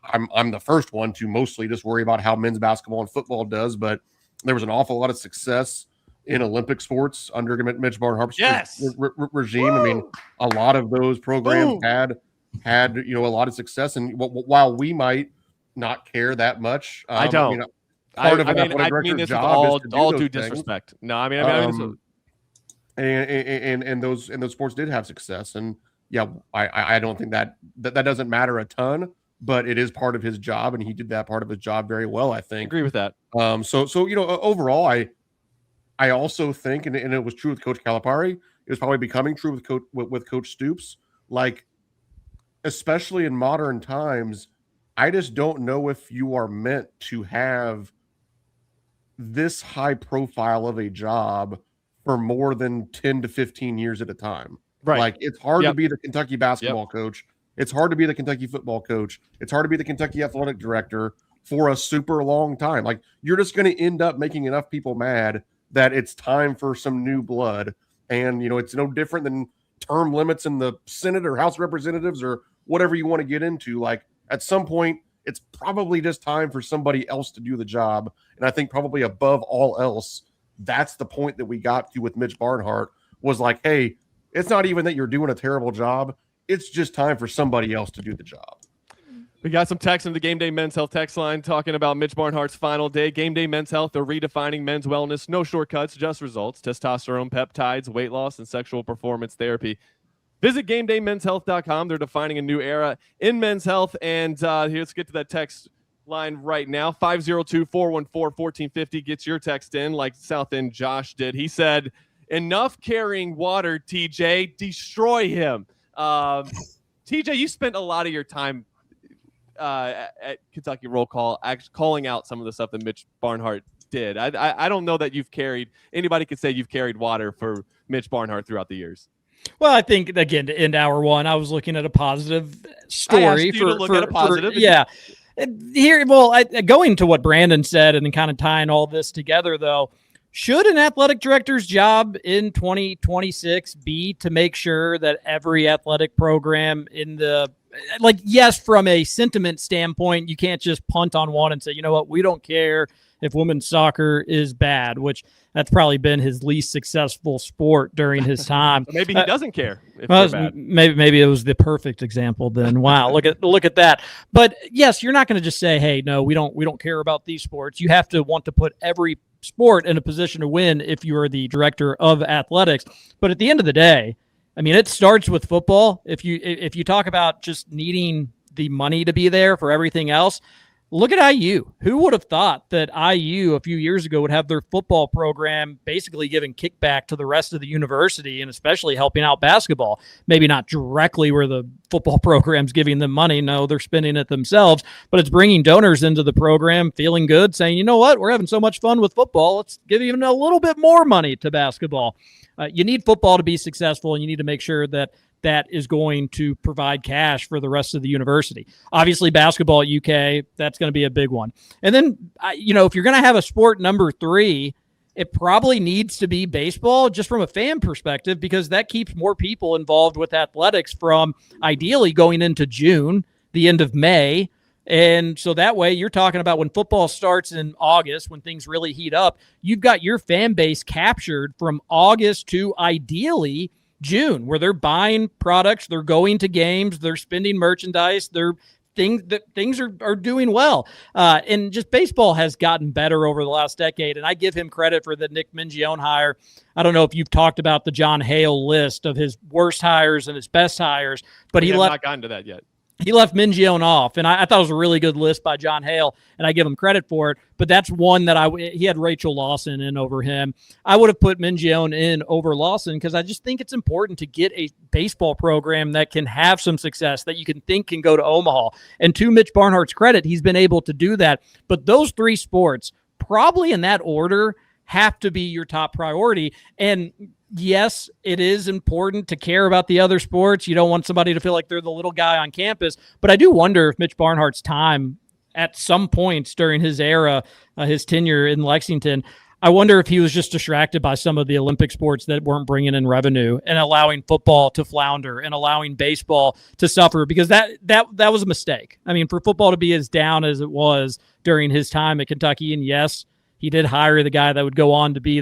I'm the first one to mostly just worry about how men's basketball and football does, but there was an awful lot of success in Olympic sports under Mitch Barnhart's regime. Woo! I mean, a lot of those programs had a lot of success. And while we might not care that much, I don't. Part of I mean this job with all due disrespect. No, I mean, and those sports did have success, and yeah, I don't think that doesn't matter a ton, but it is part of his job, and he did that part of his job very well. I think. Agree with that. So overall, I also think, and it was true with Coach Calipari. It was probably becoming true with Coach Stoops. Like, especially in modern times, I just don't know if you are meant to have this high profile of a job for more than 10 to 15 years at a time. Right. Like, it's hard to be the Kentucky basketball coach It's hard to be the Kentucky football coach. It's hard to be the Kentucky athletic director for a super long time. Like, you're just going to end up making enough people mad that it's time for some new blood. And, it's no different than term limits in the Senate or House of Representatives or whatever you want to get into. Like, at some point, it's probably just time for somebody else to do the job. And I think probably above all else, that's the point that we got to with Mitch Barnhart, was like, hey, it's not even that you're doing a terrible job. It's just time for somebody else to do the job. We got some text in the Game Day Men's Health text line talking about Mitch Barnhart's final day. Game Day Men's Health, they're redefining men's wellness. No shortcuts, just results. Testosterone, peptides, weight loss, and sexual performance therapy. Visit GameDayMen'sHealth.com. They're defining a new era in men's health. And let's get to that text line right now. 502-414-1450 gets your text in like South End Josh did. He said, enough carrying water, TJ. Destroy him. TJ, you spent a lot of your time at Kentucky Roll Call calling out some of the stuff that Mitch Barnhart did. I don't know that anybody could say you've carried water for Mitch Barnhart throughout the years. Well, I think, again, to end hour one, I was looking at a positive story. I asked you to look at a positive. Yeah. Going to what Brandon said and then kind of tying all this together, though, should an athletic director's job in 2026 be to make sure that every athletic program yes, from a sentiment standpoint, you can't just punt on one and say, you know what, we don't care if women's soccer is bad, which that's probably been his least successful sport during his time. Maybe he doesn't care if they're bad. Maybe it was the perfect example then. Wow, look at that. But yes, you're not going to just say, hey, no, we don't care about these sports. You have to want to put every sport in a position to win if you are the director of athletics. But at the end of the day, I mean, it starts with football. If you talk about just needing the money to be there for everything else, look at IU. Who would have thought that IU a few years ago would have their football program basically giving kickback to the rest of the university and especially helping out basketball? Maybe not directly where the football program's giving them money. No, they're spending it themselves, but it's bringing donors into the program, feeling good, saying, you know what, we're having so much fun with football. Let's give even a little bit more money to basketball. You need football to be successful, and you need to make sure that is going to provide cash for the rest of the university. Obviously, basketball at UK, that's going to be a big one. And then, if you're going to have a sport number 3, it probably needs to be baseball, just from a fan perspective, because that keeps more people involved with athletics from ideally going into June, the end of May. And so that way you're talking about when football starts in August, when things really heat up, you've got your fan base captured from August to ideally June, where they're buying products, they're going to games, they're spending merchandise, things are doing well. And just baseball has gotten better over the last decade. And I give him credit for the Nick Mingione hire. I don't know if you've talked about the John Hale list of his worst hires and his best hires, but we have not gotten to that yet. He left Mingione off, and I thought it was a really good list by John Hale, and I give him credit for it. But that's one that he had Rachel Lawson in over him. I would have put Mingione in over Lawson because I just think it's important to get a baseball program that can have some success, that you can go to Omaha. And to Mitch Barnhart's credit, he's been able to do that. But those 3 sports, probably in that order, have to be your top priority. And yes, it is important to care about the other sports. You don't want somebody to feel like they're the little guy on campus. But I do wonder if Mitch Barnhart's time at some points during his era, his tenure in Lexington, I wonder if he was just distracted by some of the Olympic sports that weren't bringing in revenue and allowing football to flounder and allowing baseball to suffer, because that was a mistake. I mean, for football to be as down as it was during his time at Kentucky, and yes, he did hire the guy that would go on to be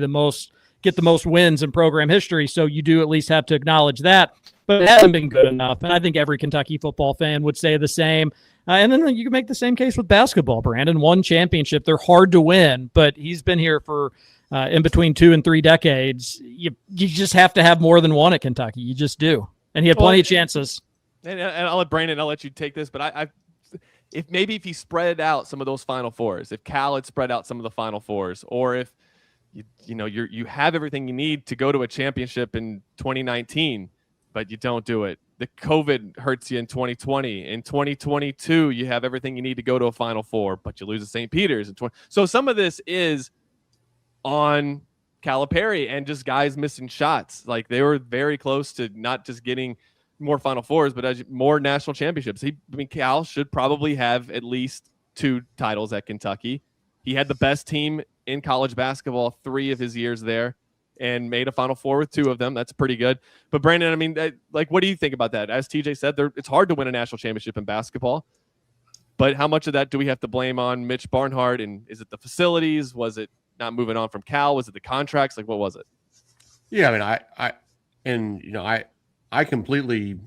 get the most wins in program history. So you do at least have to acknowledge that, but it hasn't been good enough. And I think every Kentucky football fan would say the same. And then you can make the same case with basketball. Brandon won championship. They're hard to win, but he's been here for in between 2 and 3 decades. You just have to have more than one at Kentucky. You just do. And he had plenty of chances. And I'll let Brandon, I'll let you take this, but if he spread out some of those Final Fours, if Cal had spread out some of the Final Fours, or if you have everything you need to go to a championship in 2019, but you don't do it. The COVID hurts you in 2020. In 2022, you have everything you need to go to a Final Four, but you lose to St. Peter's. So some of this is on Calipari and just guys missing shots. Like, they were very close to not just getting more Final Fours, but more national championships. Cal should probably have at least 2 titles at Kentucky. He had the best team in college basketball 3 of his years there and made a Final Four with 2 of them. That's pretty good. But Brandon, I mean, what do you think about that? As TJ said, it's hard to win a national championship in basketball. But how much of that do we have to blame on Mitch Barnhart? And is it the facilities? Was it not moving on from Cal? Was it the contracts? What was it? Yeah, I mean, I completely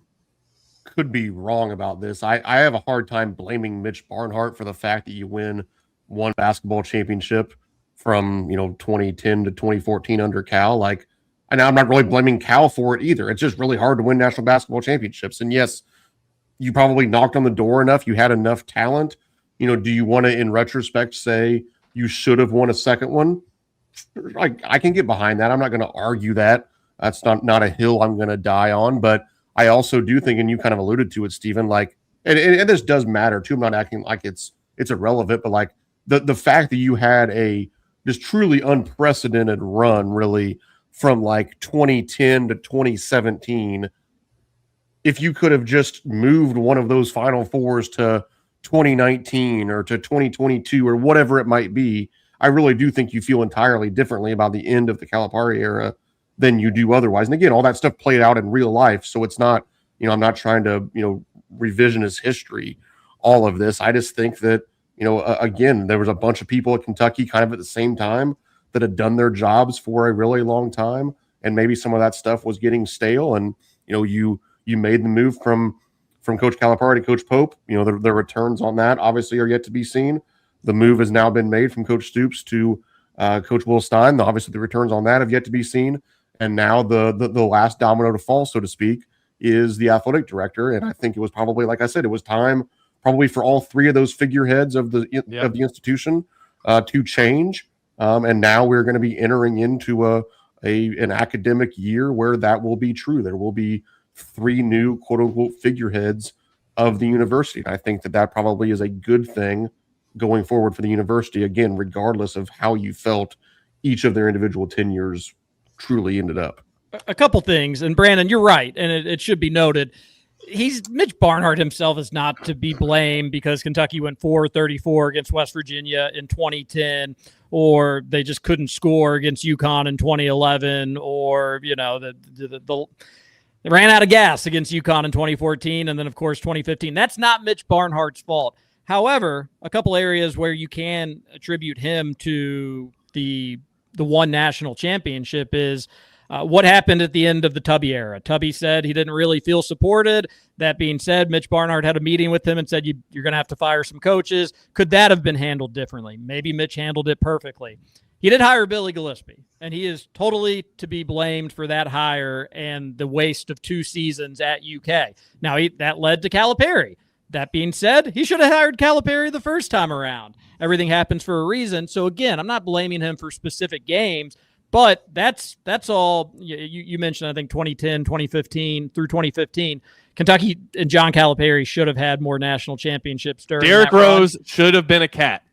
could be wrong about this. I have a hard time blaming Mitch Barnhart for the fact that you win 1 basketball championship from 2010 to 2014 under Cal. And I'm not really blaming Cal for it either. It's just really hard to win national basketball championships. And yes, you probably knocked on the door enough. You had enough talent. Do you want to, in retrospect, say you should have won a second one? I can get behind that. I'm not going to argue that. That's not a hill I'm going to die on. But I also do think, and you kind of alluded to it, Stephen, and this does matter too. I'm not acting like it's irrelevant, but the fact that you had this truly unprecedented run, really, from 2010 to 2017. If you could have just moved one of those Final Fours to 2019 or to 2022 or whatever it might be, I really do think you feel entirely differently about the end of the Calipari era than you do otherwise. And again, all that stuff played out in real life. So it's not, I'm not trying to, revisionist history, all of this. I just think that, again, there was a bunch of people at Kentucky kind of at the same time that had done their jobs for a really long time. And maybe some of that stuff was getting stale. And, you made the move from Coach Calipari to Coach Pope. The returns on that obviously are yet to be seen. The move has now been made from Coach Stoops to Coach Will Stein. Obviously, the returns on that have yet to be seen. And now the last domino to fall, so to speak, is the athletic director. And I think it was probably, like I said, it was time probably for all 3 of those figureheads of the institution to change. And now we're going to be entering into an academic year where that will be true. There will be 3 new quote unquote figureheads of the university. And I think that probably is a good thing going forward for the university, again, regardless of how you felt each of their individual tenures truly ended up. A couple things, and Brandon, you're right, and it should be noted. Mitch Barnhart himself is not to be blamed because Kentucky went 4-34 against West Virginia in 2010, or they just couldn't score against UConn in 2011, or they ran out of gas against UConn in 2014, and then, of course, 2015. That's not Mitch Barnhart's fault. However, a couple areas where you can attribute him to the one national championship is what happened at the end of the Tubby era. Tubby said he didn't really feel supported. That being said, Mitch Barnhart had a meeting with him and said, you're going to have to fire some coaches. Could that have been handled differently? Maybe Mitch handled it perfectly. He did hire Billy Gillespie, and he is totally to be blamed for that hire and the waste of 2 seasons at UK. Now, that led to Calipari. That being said, he should have hired Calipari the first time around. Everything happens for a reason. So, again, I'm not blaming him for specific games, but that's all. You mentioned, I think, 2010, 2015 through 2015. Kentucky and John Calipari should have had more national championships during Derrick that run. Rose should have been a cat.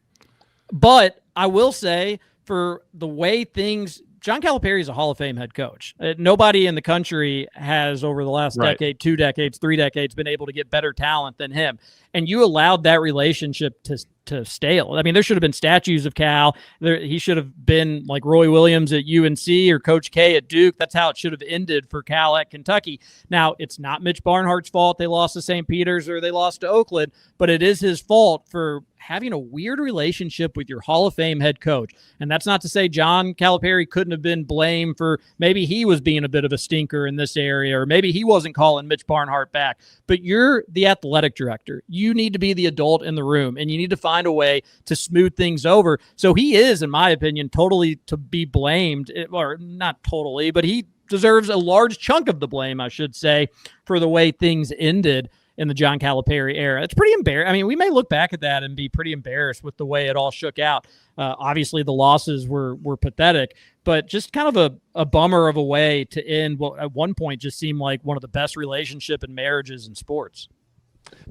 But I will say, for the way things, John Calipari is a Hall of Fame head coach. Nobody in the country has, over the last decade, 2 decades, 3 decades, been able to get better talent than him. And you allowed that relationship to stale. I mean, there should have been statues of Cal. He should have been like Roy Williams at UNC or Coach K at Duke. That's how it should have ended for Cal at Kentucky. Now, it's not Mitch Barnhart's fault they lost to St. Peter's or they lost to Oakland, but it is his fault for having a weird relationship with your Hall of Fame head coach. And that's not to say John Calipari couldn't have been blamed for maybe he was being a bit of a stinker in this area, or maybe he wasn't calling Mitch Barnhart back. But you're the athletic director. You need to be the adult in the room, and you need to find a way to smooth things over. So he is, in my opinion, totally to be blamed, or not totally, but he deserves a large chunk of the blame, I should say, for the way things ended in the John Calipari era. It's pretty embarrassing. I mean, we may look back at that and be pretty embarrassed with the way it all shook out. Obviously, the losses were pathetic, but just kind of a bummer of a way to end what at one point just seemed like one of the best relationship and marriages in sports.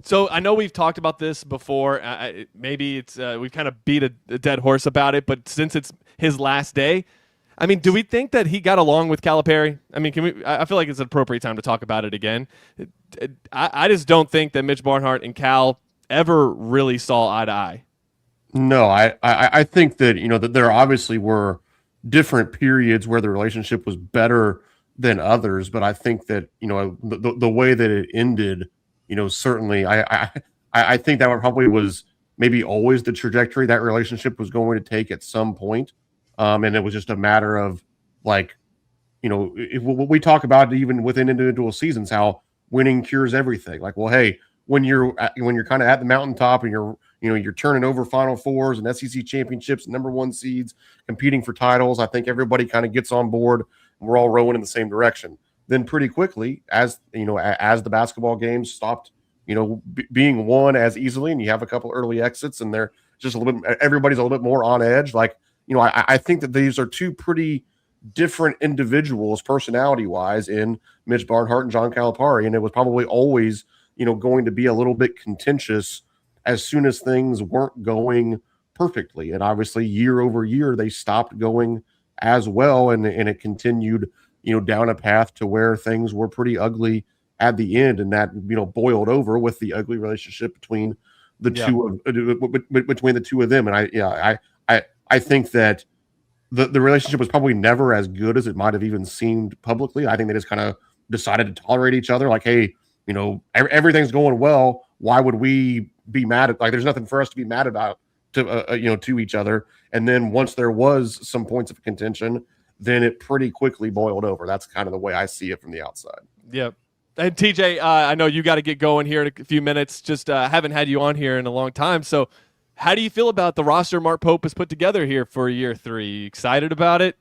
So I know we've talked about this before. Maybe it's we've kind of beat a dead horse about it, but since it's his last day, I mean, do we think that he got along with Calipari? I mean, I feel like it's an appropriate time to talk about it again. I just don't think that Mitch Barnhart and Cal ever really saw eye to eye. No, I think that, that there obviously were different periods where the relationship was better than others, but I think that, the way that it ended, certainly I think that probably was maybe always the trajectory that relationship was going to take at some point. And it was just a matter of like, if we talk about it even within individual seasons, how winning cures everything. Like, well, hey, when you're kind of at the mountaintop and you're turning over Final Fours and SEC championships, #1 seeds, competing for titles, I think everybody kind of gets on board and we're all rowing in the same direction. Then pretty quickly, as the basketball games stopped, being won as easily, and you have a couple early exits, and they're just everybody's a little bit more on edge. Like, I think that these are two pretty different individuals, personality-wise, in Mitch Barnhart and John Calipari, and it was probably always, going to be a little bit contentious as soon as things weren't going perfectly. And obviously, year over year, they stopped going as well, and it continued, down a path to where things were pretty ugly at the end, and that boiled over with the ugly relationship between the two of them. And I think that the relationship was probably never as good as it might have even seemed publicly. I think they just kind of decided to tolerate each other. Like, hey, everything's going well. Why would we be mad at? Like, there's nothing for us to be mad about to each other. And then once there was some points of contention, then it pretty quickly boiled over. That's kind of the way I see it from the outside. Yep. And TJ, I know you got to get going here in a few minutes. Just haven't had you on here in a long time. So how do you feel about the roster Mark Pope has put together here for year 3? You excited about it?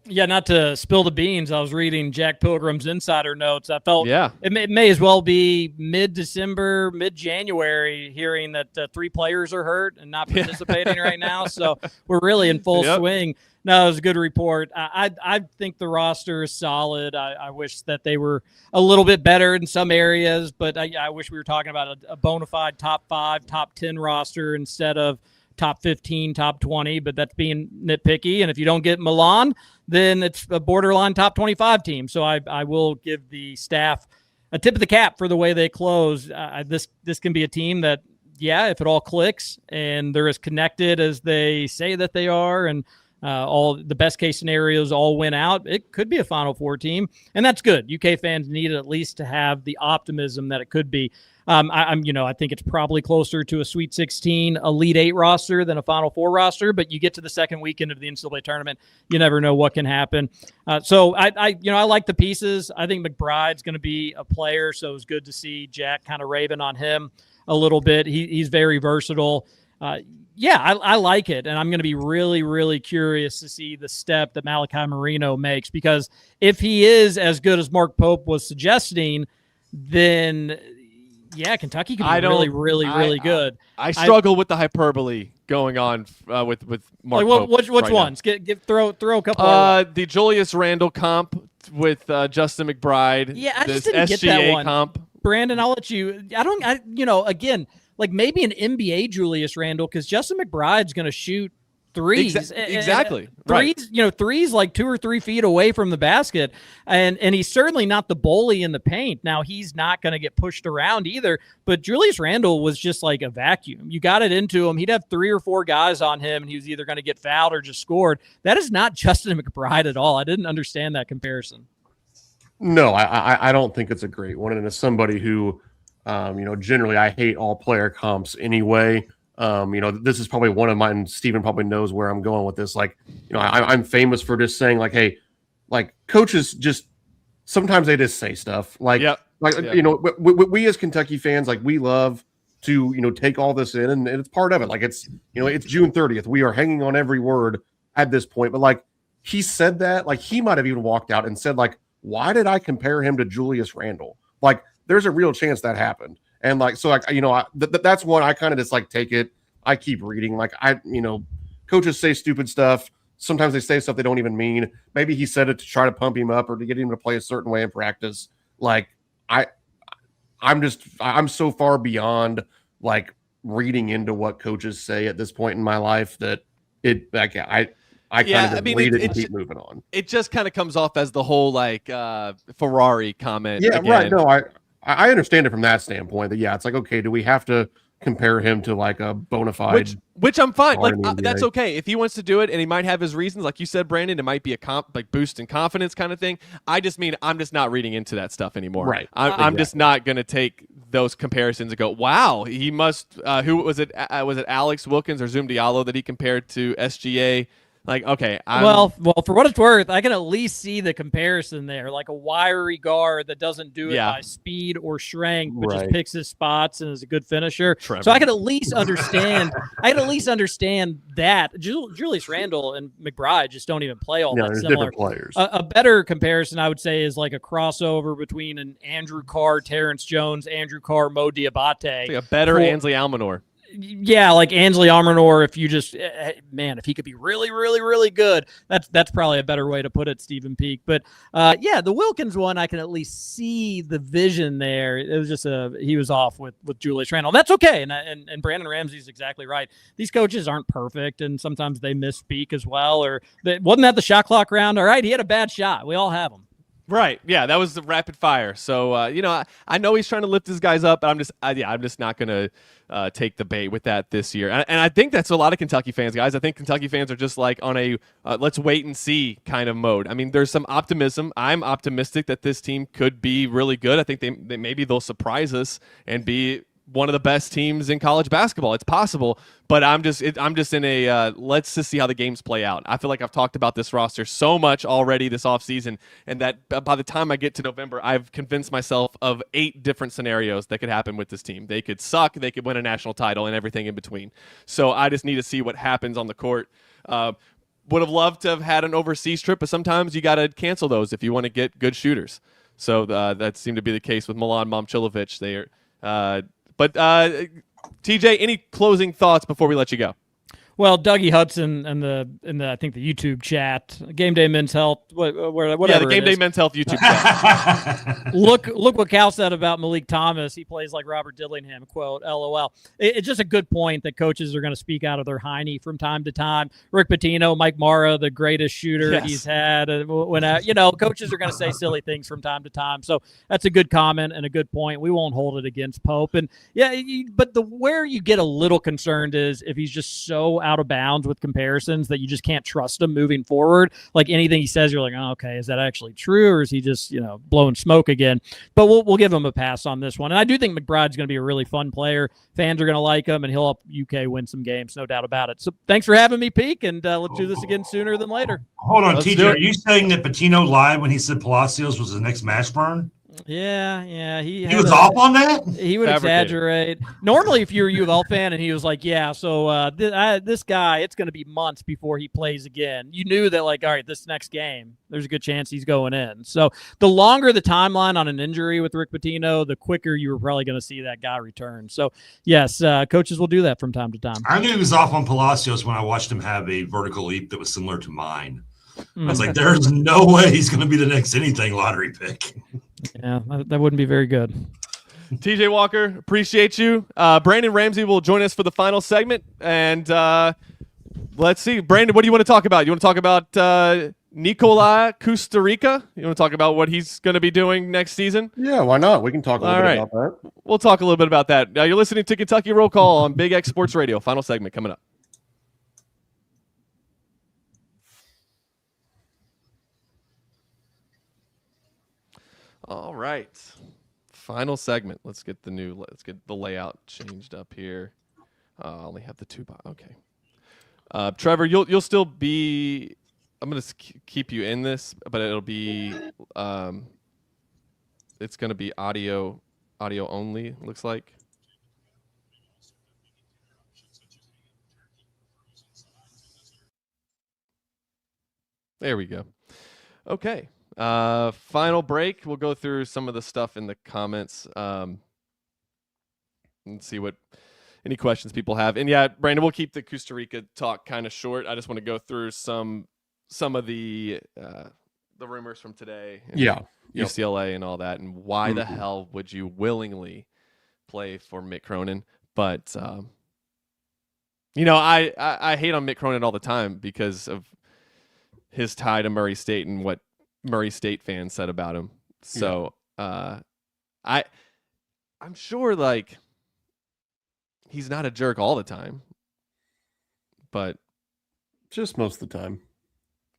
Yeah, not to spill the beans, I was reading Jack Pilgrim's insider notes. I felt it may as well be mid-December, mid-January, hearing that 3 players are hurt and not participating right now. So we're really in full swing. No, it was a good report. I think the roster is solid. I wish that they were a little bit better in some areas, but I wish we were talking about a bona fide top 5, top 10 roster instead of top 15, top 20, but that's being nitpicky. And if you don't get Milan, then it's a borderline top 25 team. So I will give the staff a tip of the cap for the way they close. This can be a team that, if it all clicks and they're as connected as they say that they are, and all the best case scenarios all win out, it could be a Final Four team, and that's good. UK fans need at least to have the optimism that it could be. I think it's probably closer to a Sweet 16, Elite 8 roster than a Final Four roster, but you get to the second weekend of the NCAA tournament, you never know what can happen. So I like the pieces. I think McBride's going to be a player, so it was good to see Jack kind of raving on him a little bit. He's very versatile. I like it, and I'm going to be really, really curious to see the step that Malachi Marino makes, because if he is as good as Mark Pope was suggesting, then Kentucky could be really good. I struggle with the hyperbole going on with Mark Pope. Which ones? Throw a couple. The Julius Randle comp with Justin McBride. Yeah, I just didn't get that one. Comp. Brandon, I'll let you. Again, like maybe an NBA Julius Randle, because Justin McBride's going to shoot threes. Exactly. Threes, threes like 2 or 3 feet away from the basket. And he's certainly not the bully in the paint. Now, he's not going to get pushed around either. But Julius Randle was just like a vacuum. You got it into him. He'd have 3 or 4 guys on him, and he was either going to get fouled or just scored. That is not Justin McBride at all. I didn't understand that comparison. No, I don't think it's a great one. And as somebody who, generally I hate all player comps anyway. This is probably one of mine. Steven probably knows where I'm going with this. Like, I'm famous for just saying like, hey, like coaches just sometimes they just say stuff like, we as Kentucky fans, like we love to, take all this in, and it's part of it. Like it's June 30th. We are hanging on every word at this point, but like he said that, like he might've even walked out and said like, why did I compare him to Julius Randle? Like there's a real chance that happened. And like, so like, that's one I kind of just like take it. I keep reading. Like coaches say stupid stuff. Sometimes they say stuff they don't even mean. Maybe he said it to try to pump him up or to get him to play a certain way in practice. Like I'm so far beyond like reading into what coaches say at this point in my life that I Yeah, kind of I mean, read it- it and it keep moving on. It just kind of comes off as the whole like Ferrari comment. Yeah, again. right. No, I understand it from that standpoint. That it's like, okay, do we have to compare him to like a bona fide? Which I'm fine. star Like in the NBA? that's okay if he wants to do it, and he might have his reasons. Like you said, Brandon, it might be a boost in confidence kind of thing. I just mean I'm just not reading into that stuff anymore. Right. I'm just not going to take those comparisons and go, wow, he must. Who was it? Was it Alex Wilkins or Zoom Diallo that he compared to SGA? Like, okay, well, for what it's worth, I can at least see the comparison there, like a wiry guard that doesn't do it by speed or strength, but just picks his spots and is a good finisher. Trevor. So I can at least understand. I can at least understand that Julius Randle and McBride just don't even play all that there's similar. different players. A better comparison, I would say, is like a crossover between an Andrew Carr, Terrence Jones, Andrew Carr, Mo Diabate. Like a better Ansley Almanor. Yeah, like Ansley Almanor, if you just if he could be really, really, really good, that's probably a better way to put it, Stephen Peake. But the Wilkins one, I can at least see the vision there. It was just he was off with Julius Randle. That's okay, and Brandon Ramsey's exactly right. These coaches aren't perfect, and sometimes they misspeak as well. Wasn't that the shot clock round? All right, he had a bad shot. We all have them. Right. Yeah, that was the rapid fire. So I know he's trying to lift his guys up, but I'm just not gonna take the bait with that this year. And I think that's a lot of Kentucky fans, guys. I think Kentucky fans are just like on a let's wait and see kind of mode. I mean, there's some optimism. I'm optimistic that this team could be really good. I think they maybe they'll surprise us and be one of the best teams in college basketball. It's possible, but I'm just in a let's just see how the games play out. I feel like I've talked about this roster so much already this offseason, and that by the time I get to November, I've convinced myself of 8 different scenarios that could happen with this team. They could suck, they could win a national title, and everything in between. So I just need to see what happens on the court. Would have loved to have had an overseas trip, but sometimes you got to cancel those if you want to get good shooters. So that seemed to be the case with Milan Momcilovic there. But TJ, any closing thoughts before we let you go? Well, Dougie Hudson and the I think the YouTube chat, Game Day Men's Health, whatever. Yeah, the Game Day Men's Health YouTube chat. Look what Cal said about Malik Thomas. He plays like Robert Dillingham. Quote, LOL. It's just a good point that coaches are going to speak out of their hiney from time to time. Rick Pitino, Mike Mara, the greatest shooter he's had. Coaches are going to say silly things from time to time. So that's a good comment and a good point. We won't hold it against Pope. And but where you get a little concerned is if he's just so out of bounds with comparisons that you just can't trust him moving forward. Like anything he says, you're like, oh, okay, is that actually true, or is he just blowing smoke again? But we'll give him a pass on this one. And I do think McBride's going to be a really fun player. Fans are going to like him, and he'll help UK win some games, no doubt about it. So thanks for having me, Peake, and let's do this again sooner than later. Hold on, TJ, are you saying that Pitino lied when he said Palacios was the next Mashburn? Yeah. He was off on that? He would exaggerate. Normally, if you're a U of L fan and he was like, yeah, so this guy, it's going to be months before he plays again. You knew that, like, all right, this next game, there's a good chance he's going in. So the longer the timeline on an injury with Rick Pitino, the quicker you were probably going to see that guy return. So, yes, coaches will do that from time to time. I knew he was off on Palacios when I watched him have a vertical leap that was similar to mine. I was like, there's no way he's going to be the next anything lottery pick. Yeah, that wouldn't be very good. TJ Walker, appreciate you. Brandon Ramsey will join us for the final segment. And let's see. Brandon, what do you want to talk about? You want to talk about Nicola Costa Rica? You want to talk about what he's going to be doing next season? Yeah, why not? We can talk a little bit about that. We'll talk a little bit about that. You're listening to Kentucky Roll Call on Big X Sports Radio. Final segment coming up. All right. Final segment. Let's get the layout changed up here. I only have the 2 okay. Trevor, you'll still be, I'm going to keep you in this, but it'll be it's going to be audio only, looks like. There we go. Okay. Final break. We'll go through some of the stuff in the comments and see what any questions people have. And yeah, Brandon, we'll keep the Costa Rica talk kind of short. I just want to go through some of the rumors from today. UCLA and all that, and why the hell would you willingly play for Mick Cronin? But I hate on Mick Cronin all the time because of his tie to Murray State and what Murray State fans said about him. So I'm sure like he's not a jerk all the time, but Just most of the time.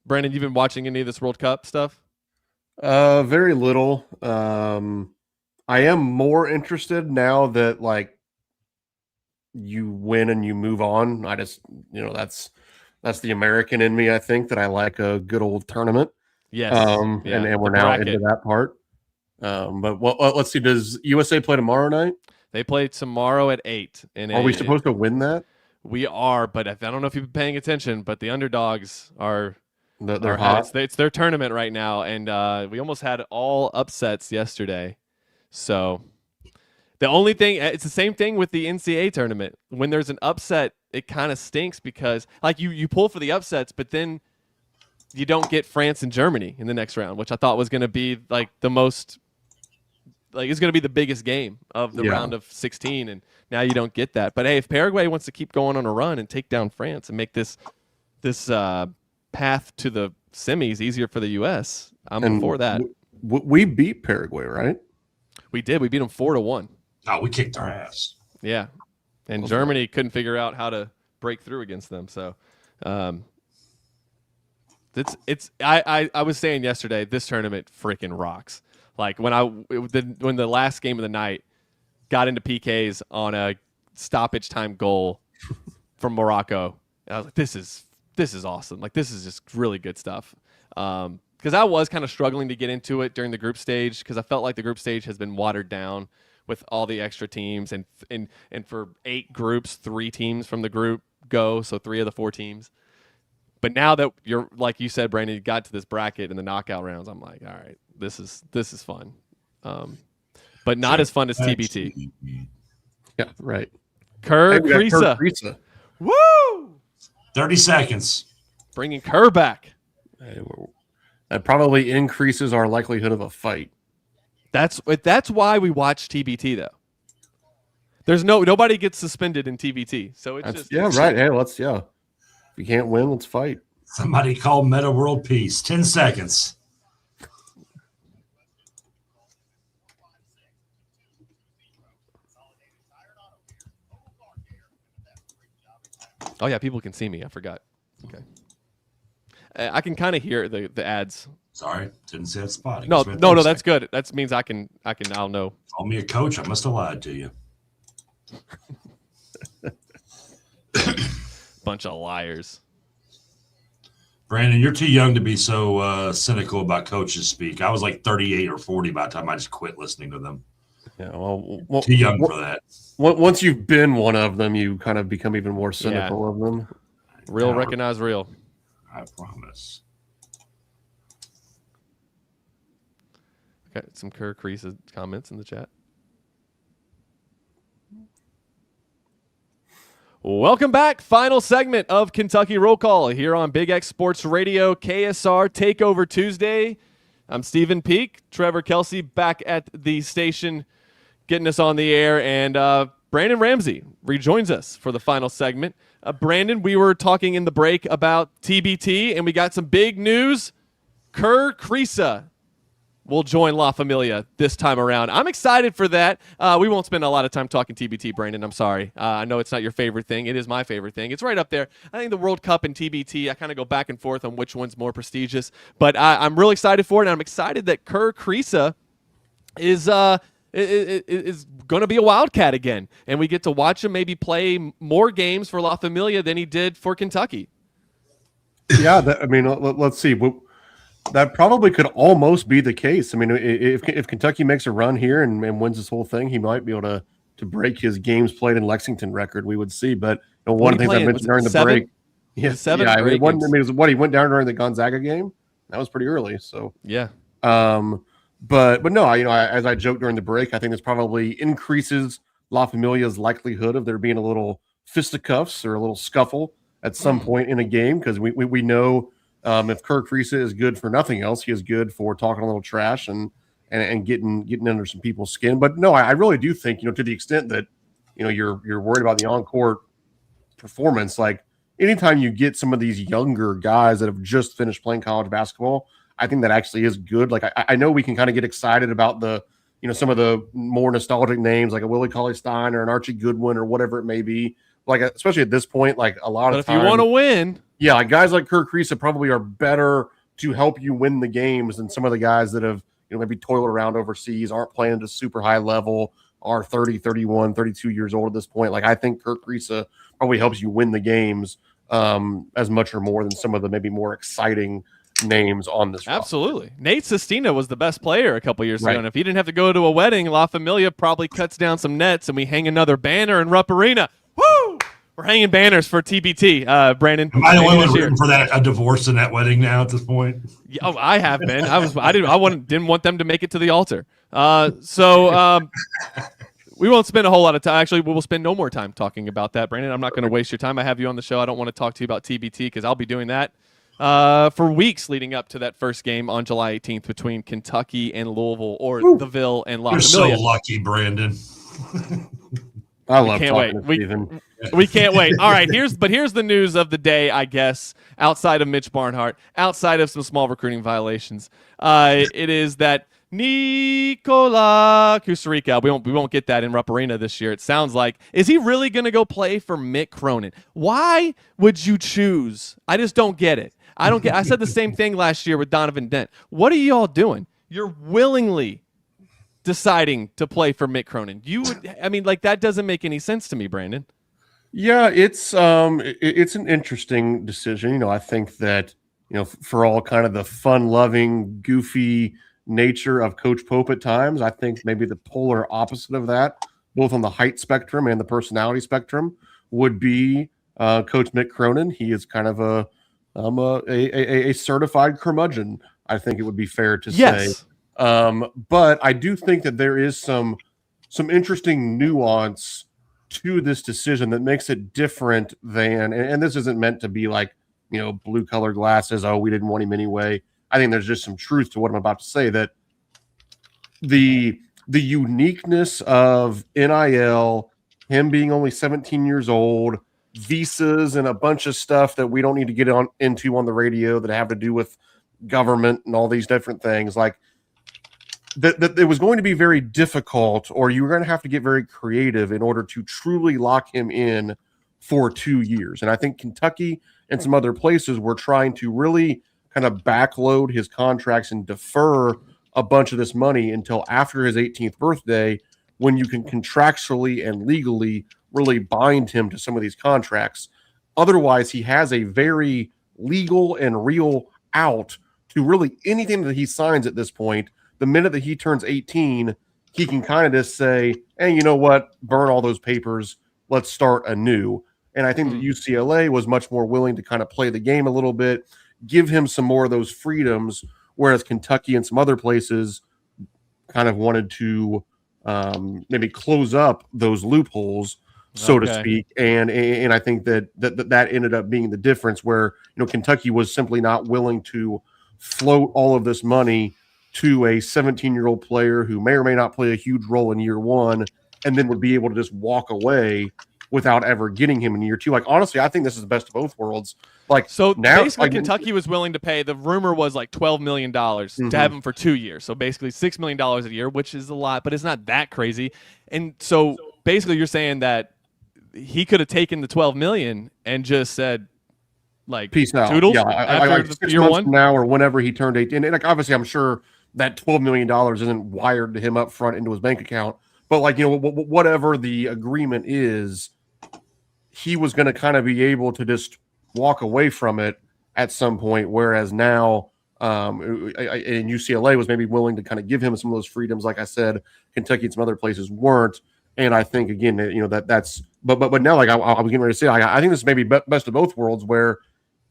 Brandon, you've been watching any of this World Cup stuff? Very little. I am more interested now that like you win and you move on. I just, that's the American in me. I think that I like a good old tournament. Yes. And we're now into that part. But let's see. Does USA play tomorrow night? They play tomorrow at 8. And are we supposed to win that? We are, but I don't know if you've been paying attention, but the underdogs are they're hot. It's their tournament right now, and we almost had all upsets yesterday. So the only thing, it's the same thing with the NCAA tournament. When there's an upset, it kind of stinks because like you pull for the upsets, but then you don't get France and Germany in the next round, which I thought was going to be like the most, like it's going to be the biggest game of the round of 16, and now you don't get that. But hey, if Paraguay wants to keep going on a run and take down France and make this path to the semis easier for the U.S., I'm for that. We beat Paraguay, right? We did. We beat them 4-1. Oh, we kicked our ass. Yeah, and Germany couldn't figure out how to break through against them. So, I was saying yesterday, this tournament freaking rocks. Like when the last game of the night got into PKs on a stoppage time goal from Morocco, I was like, this is awesome. Like this is just really good stuff. Because I was kind of struggling to get into it during the group stage because I felt like the group stage has been watered down with all the extra teams, and for 8 groups, 3 teams from the group go, so 3 of the 4 teams. But now that you're, like you said, Brandon, you got to this bracket in the knockout rounds, I'm like, all right, this is fun, but not as fun as TBT. Yeah, right. Kerr Kriisa. Woo! 30 seconds. Bringing Kerr back. That probably increases our likelihood of a fight. That's why we watch TBT though. There's nobody gets suspended in TBT, so it's right. Hey, let's If you can't win, let's fight. Somebody call Meta World Peace. 10 seconds. Oh yeah, people can see me. I forgot. Okay, I can kind of hear the ads. Sorry, didn't see that spot. No, that's good. That means I'll know. Call me a coach. I must have lied to you. Bunch of liars. Brandon, you're too young to be so cynical about coaches speak. I was like 38 or 40 by the time I just quit listening to them. Yeah, well too young for that. Once you've been one of them, you kind of become even more cynical of them. Real recognize real. I promise. Got some Kerr Kriisa comments in the chat. Welcome back. Final segment of Kentucky Roll Call here on Big X Sports Radio, KSR Takeover Tuesday. I'm Stephen Peake. Trevor Kelsey back at the station getting us on the air, and Brandon Ramsey rejoins us for the final segment. Brandon, we were talking in the break about TBT, and we got some big news. Kerr Kriisa will join La Familia this time around. I'm excited for that. We won't spend a lot of time talking TBT, Brandon. I'm sorry. I know it's not your favorite thing. It is my favorite thing. It's right up there. I think the World Cup and TBT, I kind of go back and forth on which one's more prestigious. But I'm really excited for it, and I'm excited that Kerr Kriisa is going to be a Wildcat again. And we get to watch him maybe play more games for La Familia than he did for Kentucky. Yeah, let's see. That probably could almost be the case. I mean, if Kentucky makes a run here and wins this whole thing, he might be able to break his games played in Lexington record. We would see. But one of the things I mentioned during the break, he went down during the Gonzaga game. That was pretty early. So yeah. But no, as I joked during the break, I think this probably increases La Familia's likelihood of there being a little fisticuffs or a little scuffle at some point in a game, because we know. If Kerr Kriisa is good for nothing else, he is good for talking a little trash and getting under some people's skin. But no, I really do think, to the extent that, you're worried about the on-court performance, like anytime you get some of these younger guys that have just finished playing college basketball, I think that actually is good. Like I know we can kind of get excited about some of the more nostalgic names like a Willie Cauley-Stein or an Archie Goodwin or whatever it may be. Like especially at this point, like a lot But of if times, you want to win, yeah, like guys like Kirk Kriisa probably are better to help you win the games than some of the guys that have maybe toiled around overseas, aren't playing at a super high level, are 30, 31, 32 years old at this point. Like I think Kirk Kriisa probably helps you win the games as much or more than some of the maybe more exciting names on this roster. Absolutely. Nate Sestina was the best player a couple years ago, and if he didn't have to go to a wedding, La Familia probably cuts down some nets, and we hang another banner in Rupp Arena. Woo! We're hanging banners for TBT, Brandon. Am I the only one rooting for a divorce in that wedding now at this point? Yeah, oh, I have been. I didn't want them to make it to the altar. We won't spend a whole lot of time. Actually, we'll spend no more time talking about that, Brandon. I'm not going to waste your time. I have you on the show. I don't want to talk to you about TBT because I'll be doing that for weeks leading up to that first game on July 18th between Kentucky and Louisville, or the Ville and La Familia. You're so lucky, Brandon. I love can't talking wait. to Steven. We can't wait. All right, here's the news of the day, I guess, outside of Mitch Barnhart, outside of some small recruiting violations. It is that Nicola Costa Rica, we won't get that in Rupp Arena this year, it sounds like. Is he really going to go play for Mick Cronin? Why would you choose? I just don't get it. I said the same thing last year with Donovan Dent. What are y'all doing? You're willingly deciding to play for Mick Cronin. That doesn't make any sense to me, Brandon. Yeah, it's an interesting decision. I think that, for all kind of the fun-loving, goofy nature of Coach Pope at times, I think maybe the polar opposite of that, both on the height spectrum and the personality spectrum, would be Coach Mick Cronin. He is kind of a certified curmudgeon, I think it would be fair to say. But I do think that there is some interesting nuance to this decision that makes it different than, and this isn't meant to be like, blue color glasses. Oh, we didn't want him anyway. I think there's just some truth to what I'm about to say, that the uniqueness of NIL, him being only 17 years old, visas and a bunch of stuff that we don't need to get into on the radio that have to do with government and all these different things, like that it was going to be very difficult, or you were going to have to get very creative in order to truly lock him in for 2 years. And I think Kentucky and some other places were trying to really kind of backload his contracts and defer a bunch of this money until after his 18th birthday, when you can contractually and legally really bind him to some of these contracts. Otherwise, he has a very legal and real out to really anything that he signs at this point. The minute that he turns 18, he can kind of just say, hey, you know what? Burn all those papers. Let's start anew. And I think that UCLA was much more willing to kind of play the game a little bit, give him some more of those freedoms, whereas Kentucky and some other places kind of wanted to maybe close up those loopholes, so to speak. And I think that ended up being the difference, where Kentucky was simply not willing to float all of this money to a 17-year-old player who may or may not play a huge role in year one, and then would be able to just walk away without ever getting him in year two. Like, honestly, I think this is the best of both worlds. Like, so now, basically, Kentucky was willing to pay. The rumor was like $12 million to have him for 2 years. So basically $6 million a year, which is a lot, but it's not that crazy. And so basically, you're saying that he could have taken the $12 million and just said, like, peace out. Toodles, Yeah, after 6 year months one from now or whenever he turned 18. And like, obviously, I'm sure that $12 million isn't wired to him up front into his bank account. But like, whatever the agreement is, he was going to kind of be able to just walk away from it at some point. Whereas now, and UCLA was maybe willing to kind of give him some of those freedoms. Like I said, Kentucky and some other places weren't. And I think, again, that's, but now, like I was getting ready to say, I think this is maybe best of both worlds, where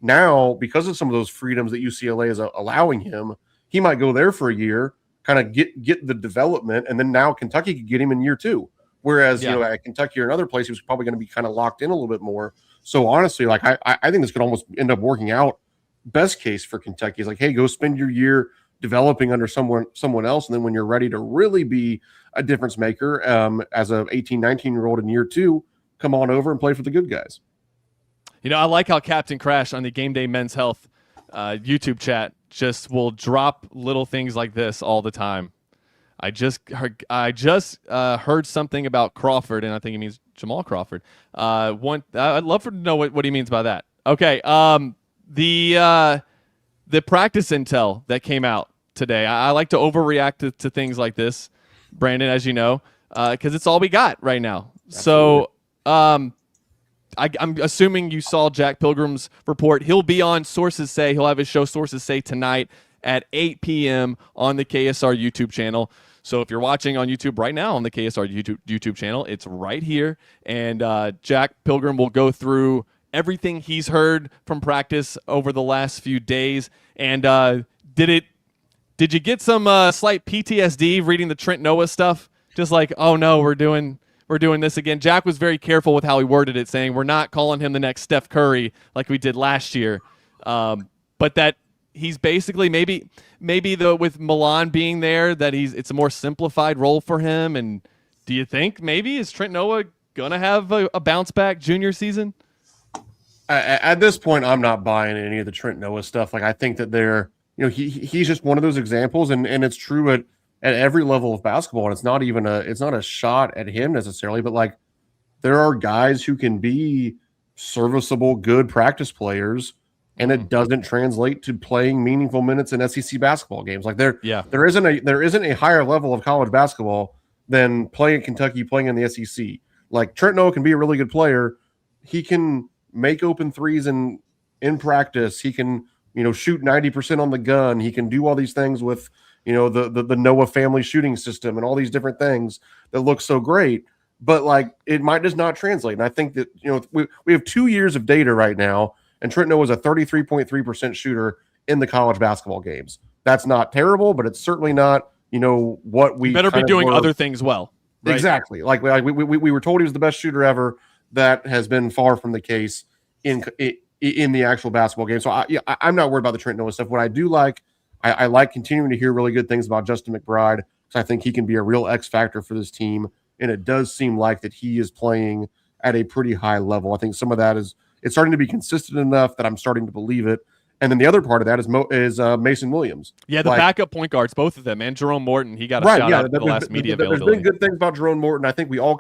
now, because of some of those freedoms that UCLA is allowing him, he might go there for a year, kind of get the development, and then now Kentucky could get him in year two. Whereas, at Kentucky or another place, he was probably going to be kind of locked in a little bit more. So honestly, like I think this could almost end up working out. Best case for Kentucky is like, hey, go spend your year developing under someone else, and then when you're ready to really be a difference maker, as a 18, 19-year-old in year two, come on over and play for the good guys. I like how Captain Crash on the Game Day Men's Health YouTube chat just will drop little things like this all the time. I just heard something about Crawford, and I think he means Jamal Crawford. I'd love to know what he means by that. Okay, the practice intel that came out today. I like to overreact to things like this, Brandon, as you know, because it's all we got right now. Absolutely. So I'm assuming you saw Jack Pilgrim's report. He'll be on Sources Say. He'll have his show Sources Say tonight at 8 p.m. on the KSR YouTube channel. So if you're watching on YouTube right now on the KSR YouTube channel, it's right here. And Jack Pilgrim will go through everything he's heard from practice over the last few days. And did you get some slight PTSD reading the Trent Noah stuff? Just like, oh no, we're doing this again. Jack was very careful with how he worded it, saying we're not calling him the next Steph Curry like we did last year. But that he's basically maybe with Milan being there, that it's a more simplified role for him. And do you think maybe is Trent Noah gonna have a bounce back junior season? At this point, I'm not buying any of the Trent Noah stuff. Like, I think that he's just one of those examples, and it's true at every level of basketball. And it's not a shot at him necessarily, but like there are guys who can be serviceable, good practice players, and it doesn't translate to playing meaningful minutes in SEC basketball games. Like there isn't a higher level of college basketball than playing at Kentucky, playing in the SEC. Like Trent Noah can be a really good player. He can make open threes in practice. He can, shoot 90% on the gun. He can do all these things with, the Noah family shooting system and all these different things that look so great. But like it might just not translate. And I think that, we have 2 years of data right now, and Trent Noah is a 33.3% shooter in the college basketball games. That's not terrible, but it's certainly not, what we better be doing other things well. Right? Exactly. Like we were told he was the best shooter ever. That has been far from the case in the actual basketball game. So I'm not worried about the Trent Noah stuff. What I do like, I like continuing to hear really good things about Justin McBride, because I think he can be a real X factor for this team. And it does seem like that he is playing at a pretty high level. I think some of that it's starting to be consistent enough that I'm starting to believe it. And then the other part of that is Mason Williams. Yeah, the backup point guards, both of them, and Jerome Morton. He got a shout out at the last media availability. There's been good things about Jerome Morton. I think we all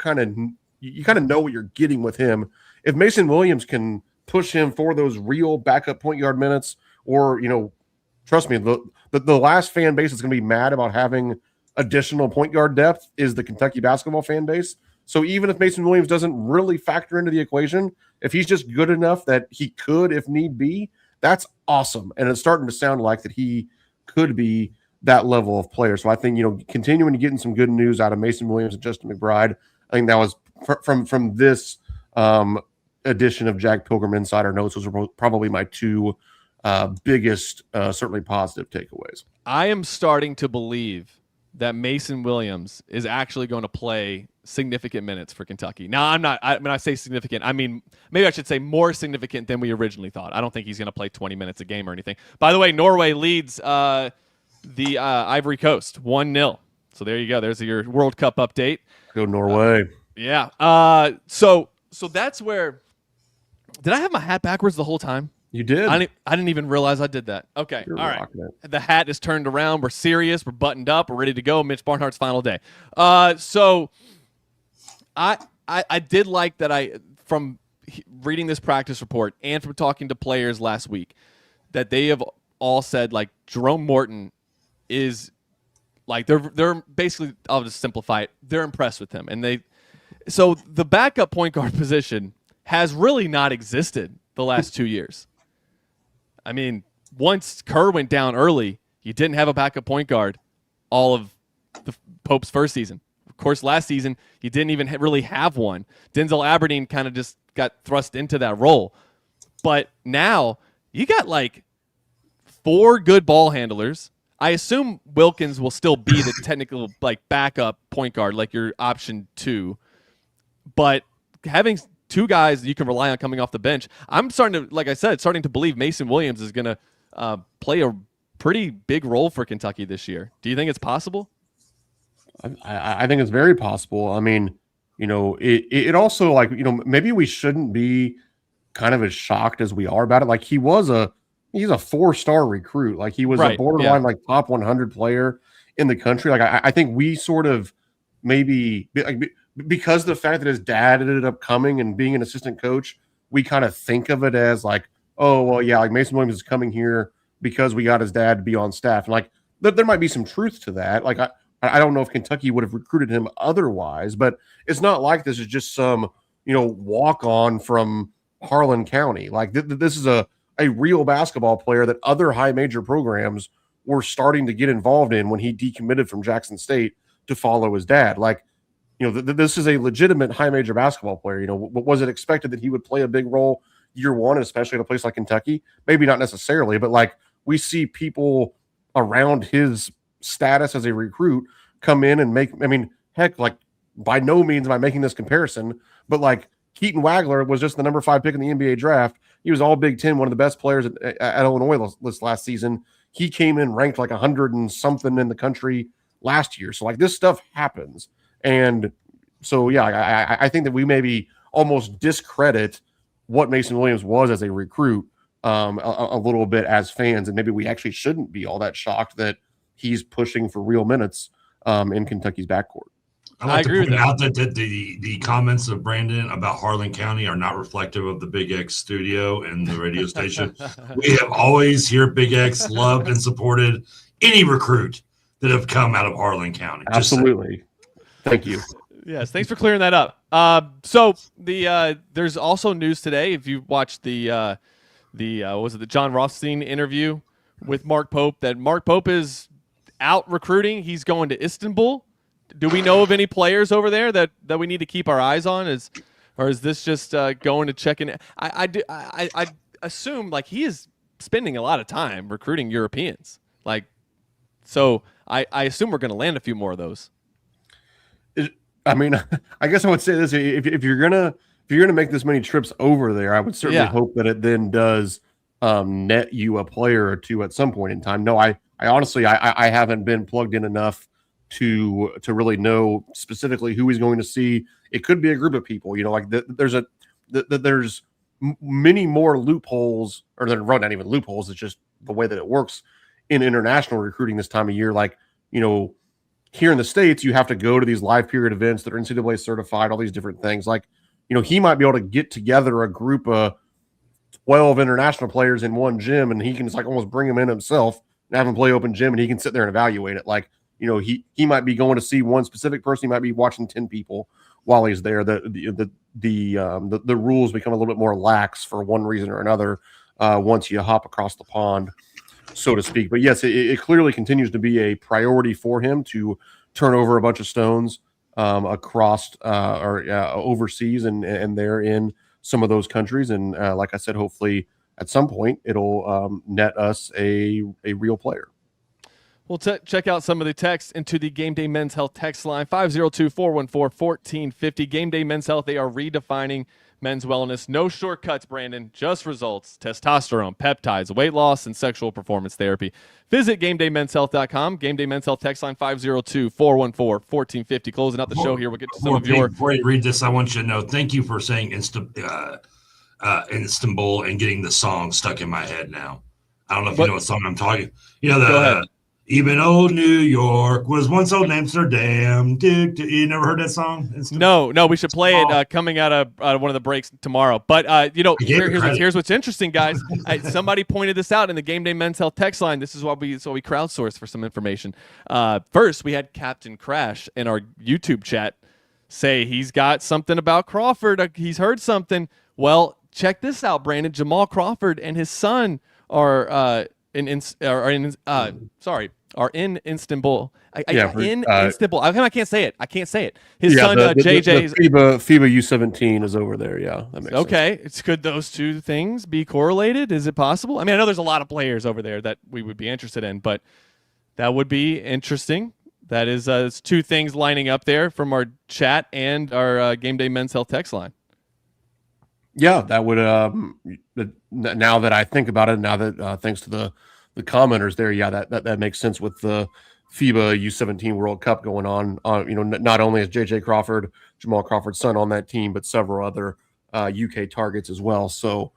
you kind of know what you're getting with him. If Mason Williams can push him for those real backup point guard minutes, or, trust me, the last fan base is going to be mad about having additional point guard depth is the Kentucky basketball fan base. So even if Mason Williams doesn't really factor into the equation, if he's just good enough that he could, if need be, that's awesome. And it's starting to sound like that he could be that level of player. So I think, continuing to getting some good news out of Mason Williams and Justin McBride, I think that was from this edition of Jack Pilgrim Insider Notes, those were probably my two biggest, certainly positive takeaways. I am starting to believe that Mason Williams is actually going to play significant minutes for Kentucky. Now, when I say significant, I mean, maybe I should say more significant than we originally thought. I don't think he's going to play 20 minutes a game or anything. By the way, Norway leads the Ivory Coast 1-0. So there you go. There's your World Cup update. Go Norway. Yeah. So that's where. Did I have my hat backwards the whole time? You did. I didn't even realize I did that. Okay. You're all right. it. The hat is turned around. We're serious. We're buttoned up. We're ready to go. Mitch Barnhart's final day. So I did like that from reading this practice report and from talking to players last week, that they have all said like Jerome Morton is like they're basically, I'll just simplify it, they're impressed with him. And so the backup point guard position has really not existed the last 2 years. I mean, once Kerr went down early, you didn't have a backup point guard all of the Pope's first season. Of course, last season, you didn't even really have one. Denzel Aberdeen kind of just got thrust into that role. But now you got like 4 good ball handlers. I assume Wilkins will still be the technical like backup point guard, like your option 2. But having 2 guys you can rely on coming off the bench, I'm starting to believe Mason Williams is going to play a pretty big role for Kentucky this year. Do you think it's possible? I think it's very possible. I mean, it also maybe we shouldn't be kind of as shocked as we are about it. Like he's a 4-star recruit. Like he was a borderline like top 100 player in the country. Like I think we sort of maybe because the fact that his dad ended up coming and being an assistant coach, we kind of think of it as like, oh, well, yeah, like Mason Williams is coming here because we got his dad to be on staff. And like there might be some truth to that. Like I don't know if Kentucky would have recruited him otherwise, but it's not like this is just some, walk on from Harlan County. Like this is a real basketball player that other high major programs were starting to get involved in when he decommitted from Jackson State to follow his dad. Like, this is a legitimate high major basketball player. Was it expected that he would play a big role year one, especially at a place like Kentucky? Maybe not necessarily, but like we see people around his status as a recruit come in and like by no means am I making this comparison, but like Keaton Wagler was just the number 5 pick in the NBA draft. He was all Big Ten, one of the best players at Illinois this last season. He came in ranked like 100 and something in the country last year. So like this stuff happens. And so, yeah, I think that we maybe almost discredit what Mason Williams was as a recruit a little bit as fans. And maybe we actually shouldn't be all that shocked that he's pushing for real minutes in Kentucky's backcourt. I agree with out that the comments of Brandon about Harlan County are not reflective of the Big X studio and the radio station. We have always here Big X loved and supported any recruit that have come out of Harlan County. Absolutely. Thank you. Yes, thanks for clearing that up. So there's also news today. If you watched the John Rothstein interview with Mark Pope, that Mark Pope is out recruiting. He's going to Istanbul. Do we know of any players over there that we need to keep our eyes on? Or is this just going to check in? I assume like he is spending a lot of time recruiting Europeans. Like, so I assume we're going to land a few more of those. I mean, I guess I would say this: if you're gonna make this many trips over there, I would certainly hope that it then does net you a player or two at some point in time. No, I honestly I haven't been plugged in enough to really know specifically who he's going to see. It could be a group of people, like there's many more loopholes, or they're not even loopholes. It's just the way that it works in international recruiting this time of year. Like, here in the States, you have to go to these live period events that are NCAA certified, all these different things. Like, he might be able to get together a group of 12 international players in one gym, and he can just like almost bring them in himself and have them play open gym, and he can sit there and evaluate it. Like, he might be going to see one specific person. He might be watching 10 people while he's there. The rules become a little bit more lax for one reason or another once you hop across the pond, so to speak. But yes, it clearly continues to be a priority for him to turn over a bunch of stones across or overseas and they're in some of those countries. And like I said, hopefully at some point it'll net us a real player. We'll check out some of the texts into the Game Day Men's Health text line, 502-414-1450. Game Day Men's Health, they are redefining men's wellness. No shortcuts, Brandon, just results. Testosterone, peptides, weight loss, and sexual performance therapy. Visit GameDayMen'sHealth.com. Game Day Men's Health text line, 502-414-1450. Closing out the show here, we'll get to some of your... Before you read this, I want you to know, thank you for saying Istanbul and getting the song stuck in my head now. I don't know if you know what song I'm talking. Go ahead. Even old New York was once old Amsterdam. You never heard that song? No, we should play it coming out of one of the breaks tomorrow. But here's what's interesting, guys. Somebody pointed this out in the Game Day Men's Health text line. This is why we crowdsourced for some information. First, we had Captain Crash in our YouTube chat say he's got something about Crawford. He's heard something. Well, check this out, Brandon. Jamal Crawford and his son are in Istanbul. Istanbul. I can't say it. His son JJ. FIBA U17 is over there. Yeah, that makes sense. Could those two things be correlated? Is it possible? I mean, I know there's a lot of players over there that we would be interested in, but that would be interesting. That is it's two things lining up there from our chat and our Game Day Men's Health text line. Yeah, that would. Now that I think about it, now that thanks to the commenters there, that makes sense with the FIBA U17 World Cup going on. Not only is JJ Crawford, Jamal Crawford's son, on that team, but several other UK targets as well. So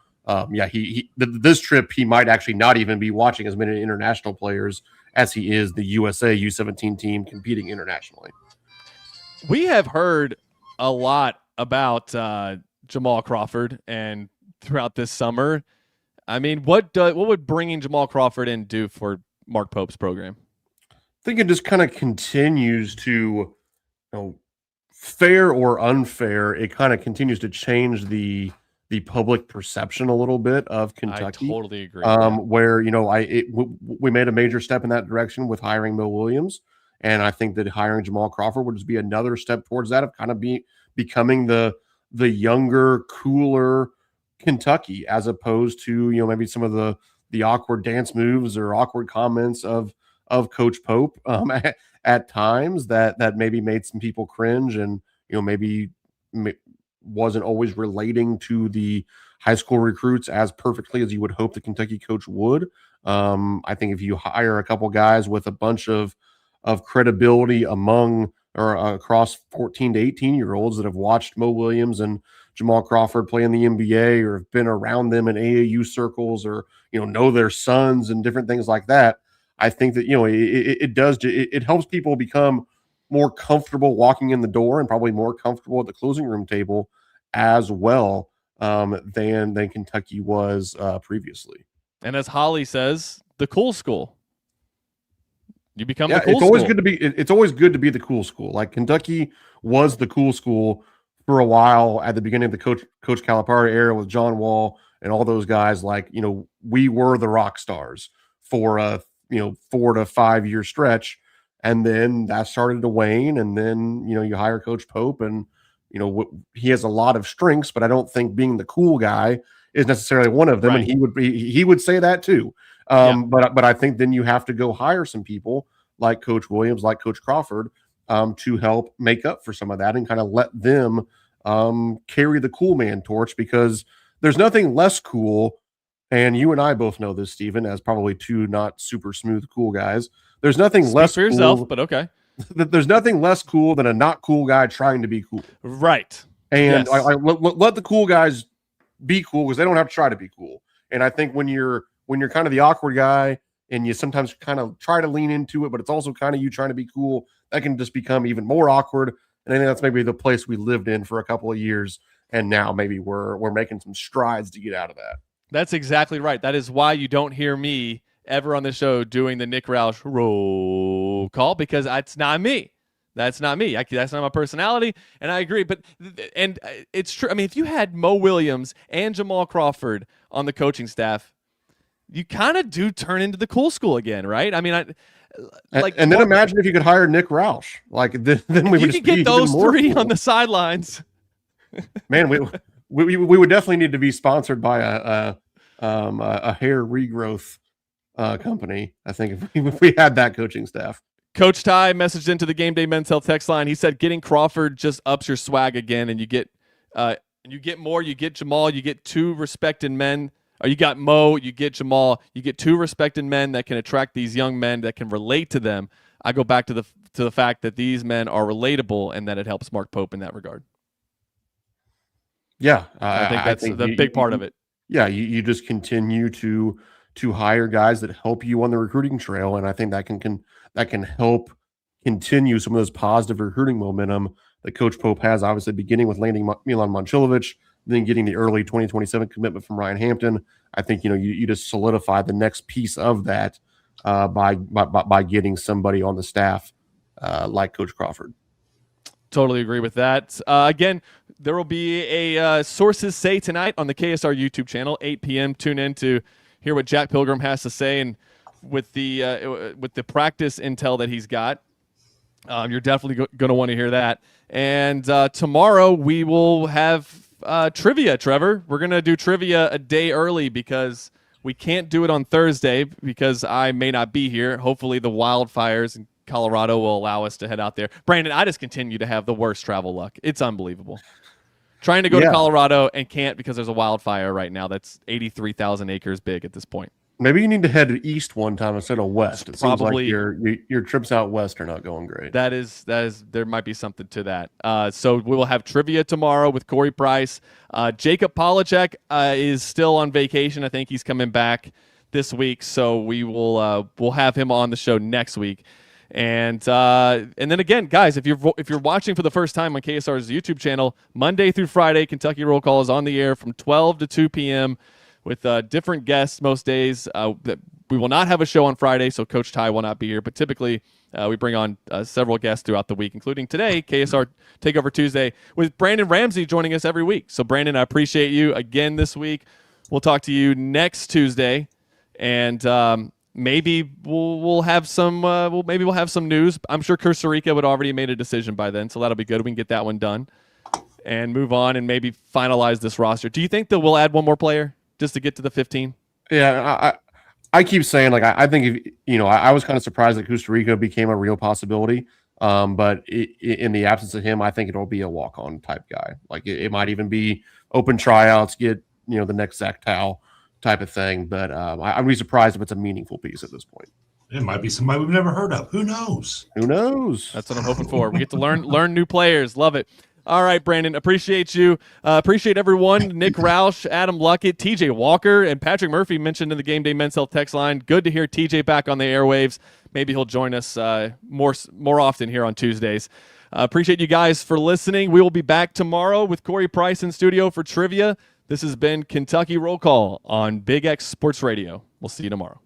this trip he might actually not even be watching as many international players as he is the USA U17 team competing internationally. We have heard a lot about Jamal Crawford and throughout this summer. I mean, what would bringing Jamal Crawford in do for Mark Pope's program? I think it just kind of continues to, fair or unfair, it kind of continues to change the public perception a little bit of Kentucky. I totally agree. Where we made a major step in that direction with hiring Mo Williams, and I think that hiring Jamal Crawford would just be another step towards that of kind of becoming the younger, cooler Kentucky, as opposed to maybe some of the awkward dance moves or awkward comments of Coach Pope at times that maybe made some people cringe, and maybe wasn't always relating to the high school recruits as perfectly as you would hope the Kentucky coach would. I think if you hire a couple guys with a bunch of credibility among or across 14 to 18-year-olds that have watched Mo Williams and Jamal Crawford play in the NBA or have been around them in AAU circles or know their sons and different things like that, I think that it helps people become more comfortable walking in the door and probably more comfortable at the closing room table as well than Kentucky was previously. And as Holly says, the cool school. You become the cool it's school. always good to be. It's always good to be the cool school. Like Kentucky was the cool school for a while at the beginning of the Coach Calipari era with John Wall and all those guys. Like we were the rock stars for a 4 to 5 year stretch, and then that started to wane. And then you hire Coach Pope, and he has a lot of strengths, but I don't think being the cool guy is necessarily one of them. Right. And he would say that too. But I think then you have to go hire some people like Coach Williams, like Coach Crawford, to help make up for some of that and kind of let them carry the cool man torch, because there's nothing less cool. And you and I both know this, Stephen, as probably two not super smooth cool guys. There's nothing Speak less for yourself, cool, but okay. There's nothing less cool than a not cool guy trying to be cool. Right. And Yes. I let the cool guys be cool, because they don't have to try to be cool. And I think when you're kind of the awkward guy and you sometimes kind of try to lean into it, but it's also kind of you trying to be cool, that can just become even more awkward. And I think that's maybe the place we lived in for a couple of years. And now maybe we're making some strides to get out of that. That's exactly right. That is why you don't hear me ever on the show doing the Nick Roush roll call, because that's not me. That's not me. That's not my personality. And I agree. But it's true. I mean, if you had Mo Williams and Jamal Crawford on the coaching staff, you kind of do turn into the cool school again, right? I mean, and then imagine if you could hire Nick Roush. Like then we would you could get those three on the sidelines. Man, we would definitely need to be sponsored by a hair regrowth company, I think, if we had that coaching staff. Coach Ty messaged into the Game Day Men's Health text line. He said getting Crawford just ups your swag again, and you get more. You get Jamal. You get two respected men. Or you got Mo. You get Jamal. You get two respected men that can attract these young men that can relate to them. I go back to the fact that these men are relatable, and that it helps Mark Pope in that regard. Yeah, I think that's the big part of it. Yeah, you just continue to hire guys that help you on the recruiting trail, and I think that can help continue some of those positive recruiting momentum that Coach Pope has. Obviously, beginning with landing Milan Momcilovic, then getting the early 2027 commitment from Ryan Hampton. I think you just solidify the next piece of that by getting somebody on the staff like Coach Crawford. Totally agree with that. Again, there will be a Sources Say tonight on the KSR YouTube channel, 8 p.m. Tune in to hear what Jack Pilgrim has to say, and with the practice intel that he's got, you're definitely going to want to hear that. And tomorrow we will have trivia, Trevor. We're going to do trivia a day early because we can't do it on Thursday because I may not be here. Hopefully the wildfires in Colorado will allow us to head out there. Brandon, I just continue to have the worst travel luck. It's unbelievable. Trying to go to Colorado and can't because there's a wildfire right now that's 83,000 acres big at this point. Maybe you need to head east one time instead of west. It Probably. seems like your trips out west are not going great. That is there might be something to that. So we will have trivia tomorrow with Corey Price. Jacob Polachek is still on vacation. I think he's coming back this week, so we'll have him on the show next week. And then again, guys, if you're watching for the first time on KSR's YouTube channel, Monday through Friday, Kentucky Roll Call is on the air from 12 to 2 p.m. with different guests most days. We will not have a show on Friday, so Coach Ty will not be here. But typically, we bring on several guests throughout the week, including today, KSR Takeover Tuesday, with Brandon Ramsey joining us every week. So, Brandon, I appreciate you again this week. We'll talk to you next Tuesday, and maybe we'll have some. We'll have some news. I'm sure Costa Rica would already made a decision by then, so that'll be good. We can get that one done and move on and maybe finalize this roster. Do you think that we'll add one more player just to get to the 15? Yeah, I keep saying, like, I think, if, I was kind of surprised that Costa Rica became a real possibility. But in the absence of him, I think it'll be a walk-on type guy. Like, it might even be open tryouts, get, the next Zach Tao type of thing. But I'd be surprised if it's a meaningful piece at this point. It might be somebody we've never heard of. Who knows? Who knows? That's what I'm hoping for. We get to learn new players. Love it. All right, Brandon, appreciate you. Appreciate everyone. Nick Roush, Adam Luckett, TJ Walker, and Patrick Murphy mentioned in the Game Day Men's Health text line. Good to hear TJ back on the airwaves. Maybe he'll join us more often here on Tuesdays. Appreciate you guys for listening. We will be back tomorrow with Corey Price in studio for trivia. This has been Kentucky Roll Call on Big X Sports Radio. We'll see you tomorrow.